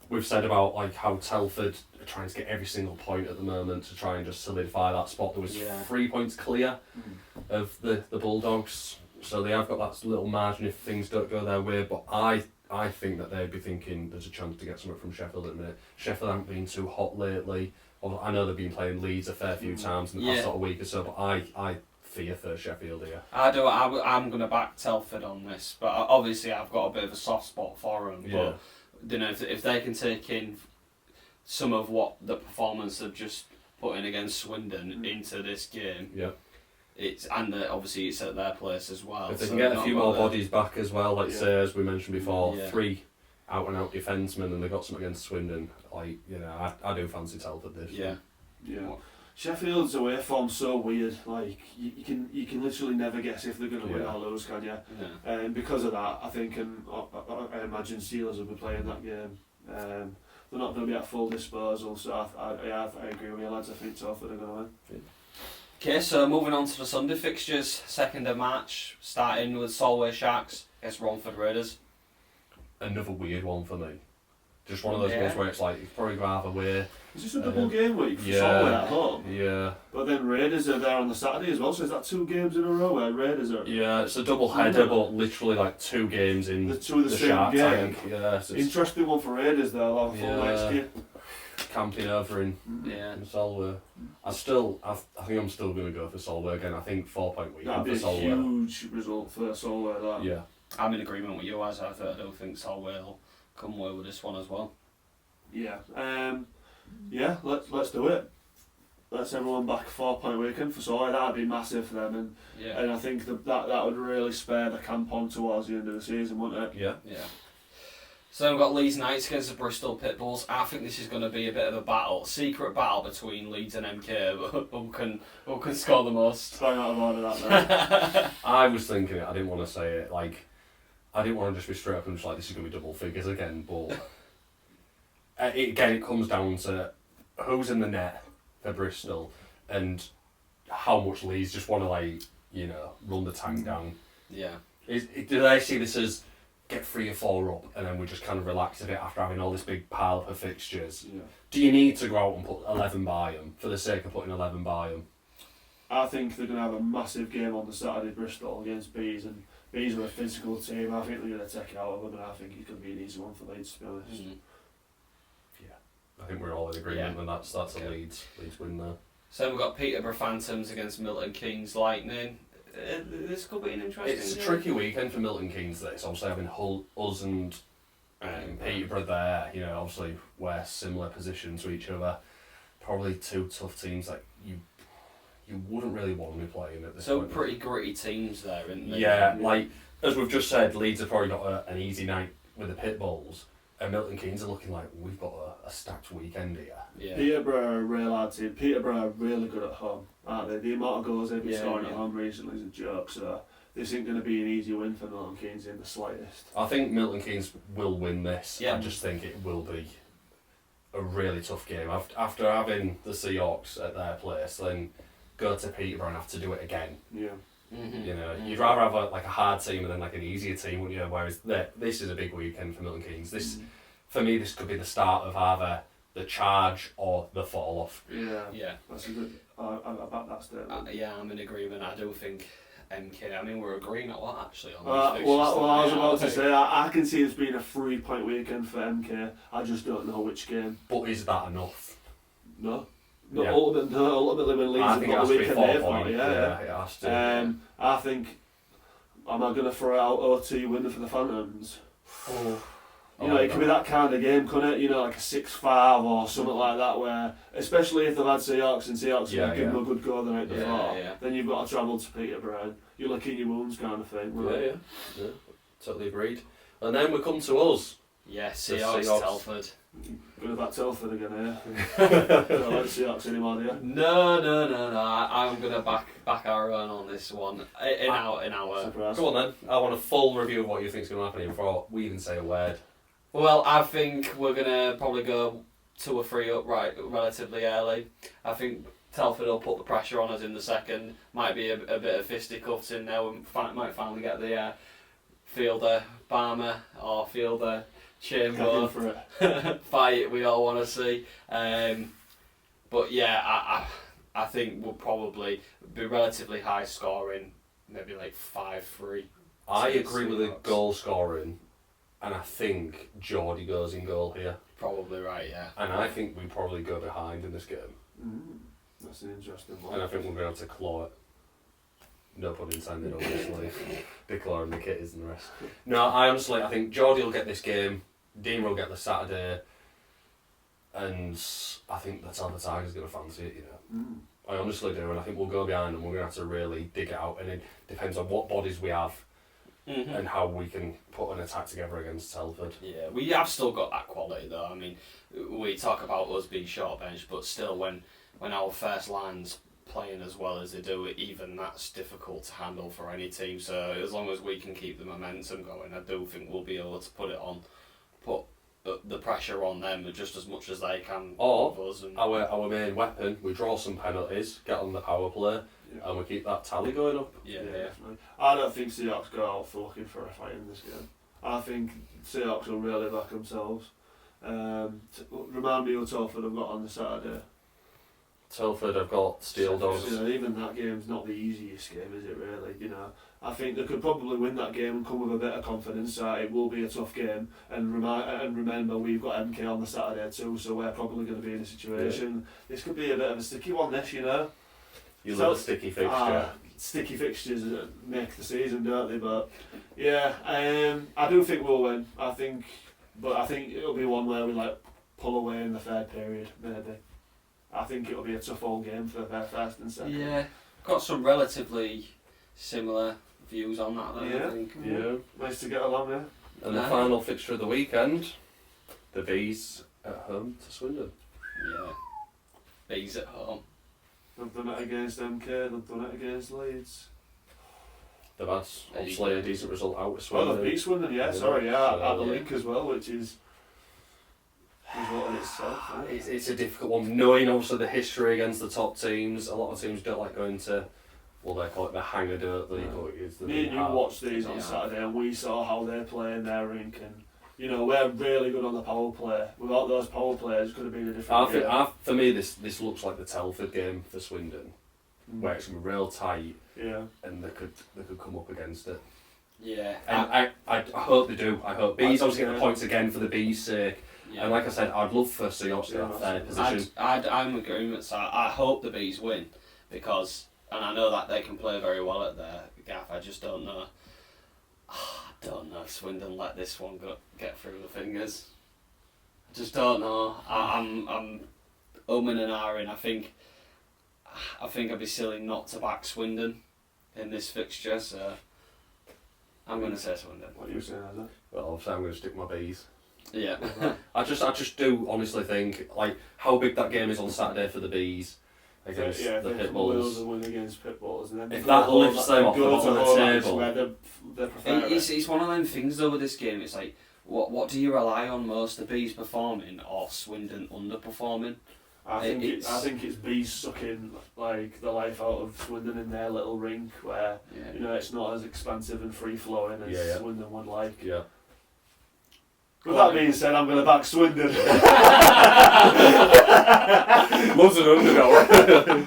We've said about like how Telford are trying to get every single point at the moment to try and just solidify that spot. There was 3 points clear of the Bulldogs, so they have got that little margin if things don't go their way. But I think that they'd be thinking there's a chance to get something from Sheffield at the minute. Sheffield haven't been too hot lately. I know they've been playing Leeds a fair few times in the past sort of week or so, but I fear for Sheffield here. I'm going to back Telford on this, but obviously I've got a bit of a soft spot for them. Yeah. But if they can take in some of what the performance they've just put in against Swindon into this game, obviously it's at their place as well. If they can get a few more bodies back as well, like say as we mentioned before, 3 out and out defencemen, and they got some against Swindon. I do fancy Telford this. Yeah. Sheffield's away form's so weird. Like you can literally never guess if they're going to win or lose, can you? Yeah. And because of that, I think, and I imagine Steelers will be playing that game. They're not going to be at full disposal, so I agree with you lads. I think Telford are going to win. Yeah. Okay, so moving on to the Sunday fixtures, 2nd of March, starting with Solway Sharks against Romford Raiders. Another weird one for me. Just one of those ones where it's like you've probably got half a way. Is this a double game week for Solway at home? Yeah. But then Raiders are there on the Saturday as well, so is that 2 games in a row where Raiders are? Yeah, it's a double header, but literally like 2 games in the same Shark game. Tank. Yeah, so interesting one for Raiders though. They'll have a full next game. Camping over in Solway. I think I'm still going to go for Solway again. I think 4-point week. That'd be a huge result for Solway. That. Yeah. I'm in agreement with you, as I don't think Solway will come away with this one as well. Yeah. Let's do it. Let's everyone back a 4-point weekend for Solway. That'd be massive for them, and I think that would really spare the camp on towards the end of the season, wouldn't it? Yeah. So we've got Leeds Knights against the Bristol Pitbulls. I think this is going to be a bit of a secret battle between Leeds and MK. Who can score the most? Try out of order that. I was thinking it. I didn't want to say it. Like, I didn't want to just be straight up and just like this is going to be double figures again. But it comes down to who's in the net for Bristol and how much Leeds just want to run the tank down. Yeah. Do they see this as get 3 or 4 up and then we just kind of relax a bit after having all this big pile of fixtures? Yeah. Do you need to go out and put 11 by them for the sake of putting 11 by them? I think they're going to have a massive game on the Saturday, Bristol against Bees, and Bees are a physical team. I think they're going to take it out of them, and I think it's going to be an easy one for Leeds, to be honest. Yeah, I think we're all in agreement, and that's a Leeds win there. So we've got Peterborough Phantoms against Milton Keynes Lightning. This could be an interesting. It's a tricky weekend for Milton Keynes. This obviously having us and Peterborough there. You know, obviously we're similar positions to each other. Probably two tough teams that you wouldn't really want to be playing at this point. So pretty gritty teams there, isn't there? Yeah, like as we've just said, Leeds have probably got an easy night with the Pit Bulls. And Milton Keynes are looking like we've got a stacked weekend here. Yeah. Peterborough are a real hard team. Peterborough are really good at home, aren't they? The amount of goals they've been scoring at home recently is a joke, so this isn't going to be an easy win for Milton Keynes in the slightest. I think Milton Keynes will win this. Yeah. I just think it will be a really tough game. After having the Seahawks at their place, then go to Peterborough and have to do it again. Yeah. You know, you'd rather have a hard team and then like an easier team, wouldn't you? Whereas this is a big weekend for Milton Keynes. This, for me, this could be the start of either the charge or the fall off. Yeah. That's a good. I back that statement. Yeah, I'm in agreement. I do think MK. I mean, we're agreeing a lot actually on these well, I was about to say I can see this being a 3-point weekend for MK. I just don't know which game. But is that enough? No. Ultimately when Leeds have got the weekend they've got, it has to. I think, am I going to throw out OT winner for the Phantoms? It could be that kind of game, couldn't it? You know, like a 6-5 or something like that, where, especially if they've had Seahawks and Seahawks give them a good go the night before, then you've got to travel to Peterborough and you're licking your wounds kind of thing. Right? Yeah, totally agreed. And then we come to us. Yeah, Seahawks. Telford. Going to back Telford again here. Don't like Seahawks anymore, do you? No. I'm going to back our own on this one. In our. Surprise. Go on then. I want a full review of what you think is going to happen here before we even say a word. Well, I think we're going to probably go 2 or 3 up relatively early. I think Telford will put the pressure on us in the second. Might be a bit of fisticuffs in there. We might finally get the fielder Barmer or fielder Chamber fight we all want to see. But yeah, I think we'll probably be relatively high scoring, maybe like 5-3. I agree with the goal scoring, and I think Geordie goes in goal here. Probably right, yeah. And I think we probably go behind in this game. That's an interesting one. And I think we'll be able to claw it. No pun intended, obviously. Big clawing the kit isn't the rest. No, I think Geordie will get this game, Dean will get the Saturday, and I think the Telford Tigers are going to fancy it, you know. I honestly do, and I think we'll go behind and we're going to have to really dig it out, and it depends on what bodies we have and how we can put an attack together against Telford. Yeah, we have still got that quality though. I mean, we talk about us being short bench, but still when our first line's playing as well as they do, even that's difficult to handle for any team. So as long as we can keep the momentum going, I do think we'll be able to put the pressure on them just as much as they can of us. And our main weapon, we draw some penalties, get on the power play, and we keep that tally going up. Yeah. Definitely. I don't think Seahawks go out for looking for a fight in this game. I think Seahawks will really back themselves. Remind me who Telford have got on the Saturday. Telford have got Steel Dogs. You know, even that game's not the easiest game, is it really? You know, I think they could probably win that game and come with a bit of confidence. It will be a tough game, and remember we've got MK on the Saturday too, so we're probably going to be in a situation. This could be a bit of a sticky one, this, you know. You love a sticky fixture. Sticky fixtures make the season, don't they? But yeah, I do think we'll win. I think it'll be one where we pull away in the third period, maybe. I think it'll be a tough old game for their first and second. Yeah, got some relatively similar views on that then, Yeah. I think. Yeah. Nice to get along there. And the final fixture of the weekend, the Bees at home to Swindon. Yeah. Bees at home. They've done it against MK, they've done it against Leeds. They've had obviously a decent result out of Swindon. Oh, they've beat Swindon, at the link as well, which is result in itself. It's a difficult one, knowing obviously the history against the top teams. A lot of teams don't like going to, well, they call it the Hanger Dirt League. Me and you watched these on Saturday, and we saw how they play in their rink, and you know, we're really good on the power play. Without those power players, it could have been a different game. For me, this looks like the Telford game for Swindon, where it's going to be real tight, and they could come up against it. Yeah. And I hope they do. I hope Bees obviously get the points again for the Bees' sake. Yeah. And like I said, I'd love for Seahawks to get that third position. I'm in agreement. So I hope the Bees win because, and I know that they can play very well at their gaff. I just don't know. I don't know if Swindon let this one get through the fingers. I just don't know. I'm umming and ahhing. I think I'd be silly not to back Swindon in this fixture. So I'm going to say Swindon. What are you saying, Azza? Well, obviously I'm going to stick my Bees. Yeah. I just do honestly think like how big that game is on Saturday for the Bees against the Pitbulls. Win against Pitbulls, and then if that lifts them off the bottom of the table, it's one of them things though with this game. It's like what do you rely on most? The Bees performing or Swindon underperforming? I think it's Bees sucking like the life out of Swindon in their little rink where you know it's not as expansive and free flowing as Swindon would like. Yeah. With that being said, I'm going to back Swindon. Loves an underdog.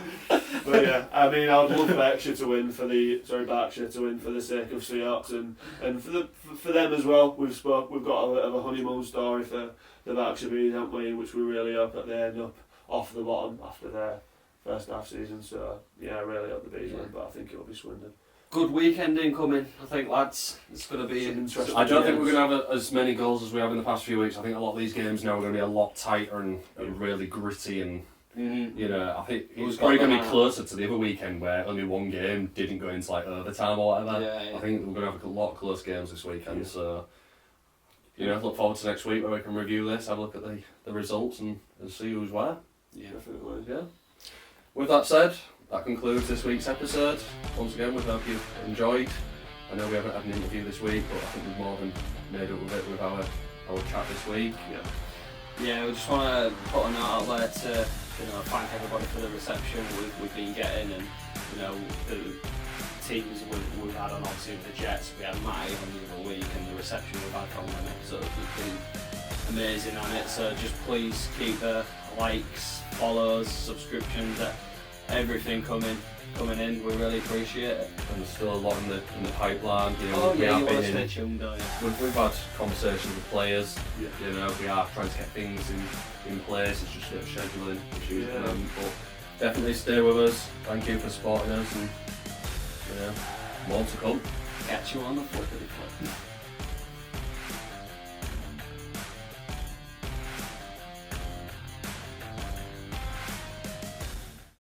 But yeah, I mean, I'd love Berkshire to win for the sake of Seahawks and for them as well. We've got a bit of a honeymoon story for the Berkshire Bees, haven't we? Which we really hope that they end up off the bottom after their first half season. So yeah, I really hope the Bees win, but I think it'll be Swindon. Good weekend incoming, I think, lads. It's going to be interesting. I don't think we're going to have as many goals as we have in the past few weeks. I think a lot of these games now are going to be a lot tighter and really gritty and you know, I think it's probably going to be closer to the other weekend where only one game didn't go into like overtime or whatever. Yeah. I think we're going to have a lot of close games this weekend. So you know, look forward to next week where we can review this, have a look at the results and see who's where. Yeah, definitely. Yeah. With that said, that concludes this week's episode. Once again, we hope you've enjoyed. I know we haven't had an interview this week, but I think we've more than made up with it with our chat this week. Yeah, we just want to put a note out there to thank everybody for the reception we've been getting, and the teams we've had on, obviously with the Jets. We had Matty on the other week, and the reception we've had from them episodes has been amazing on it. So just please keep the likes, follows, subscriptions, everything coming in. We really appreciate it. And there's still a lot in the pipeline. You know, you want to stay tuned, don't you? We've had conversations with players. You know, we are trying to get things in place. It's just a scheduling issues at the moment, but definitely stay with us. Thank you for supporting us, and more to come. Catch you on the flippity flip.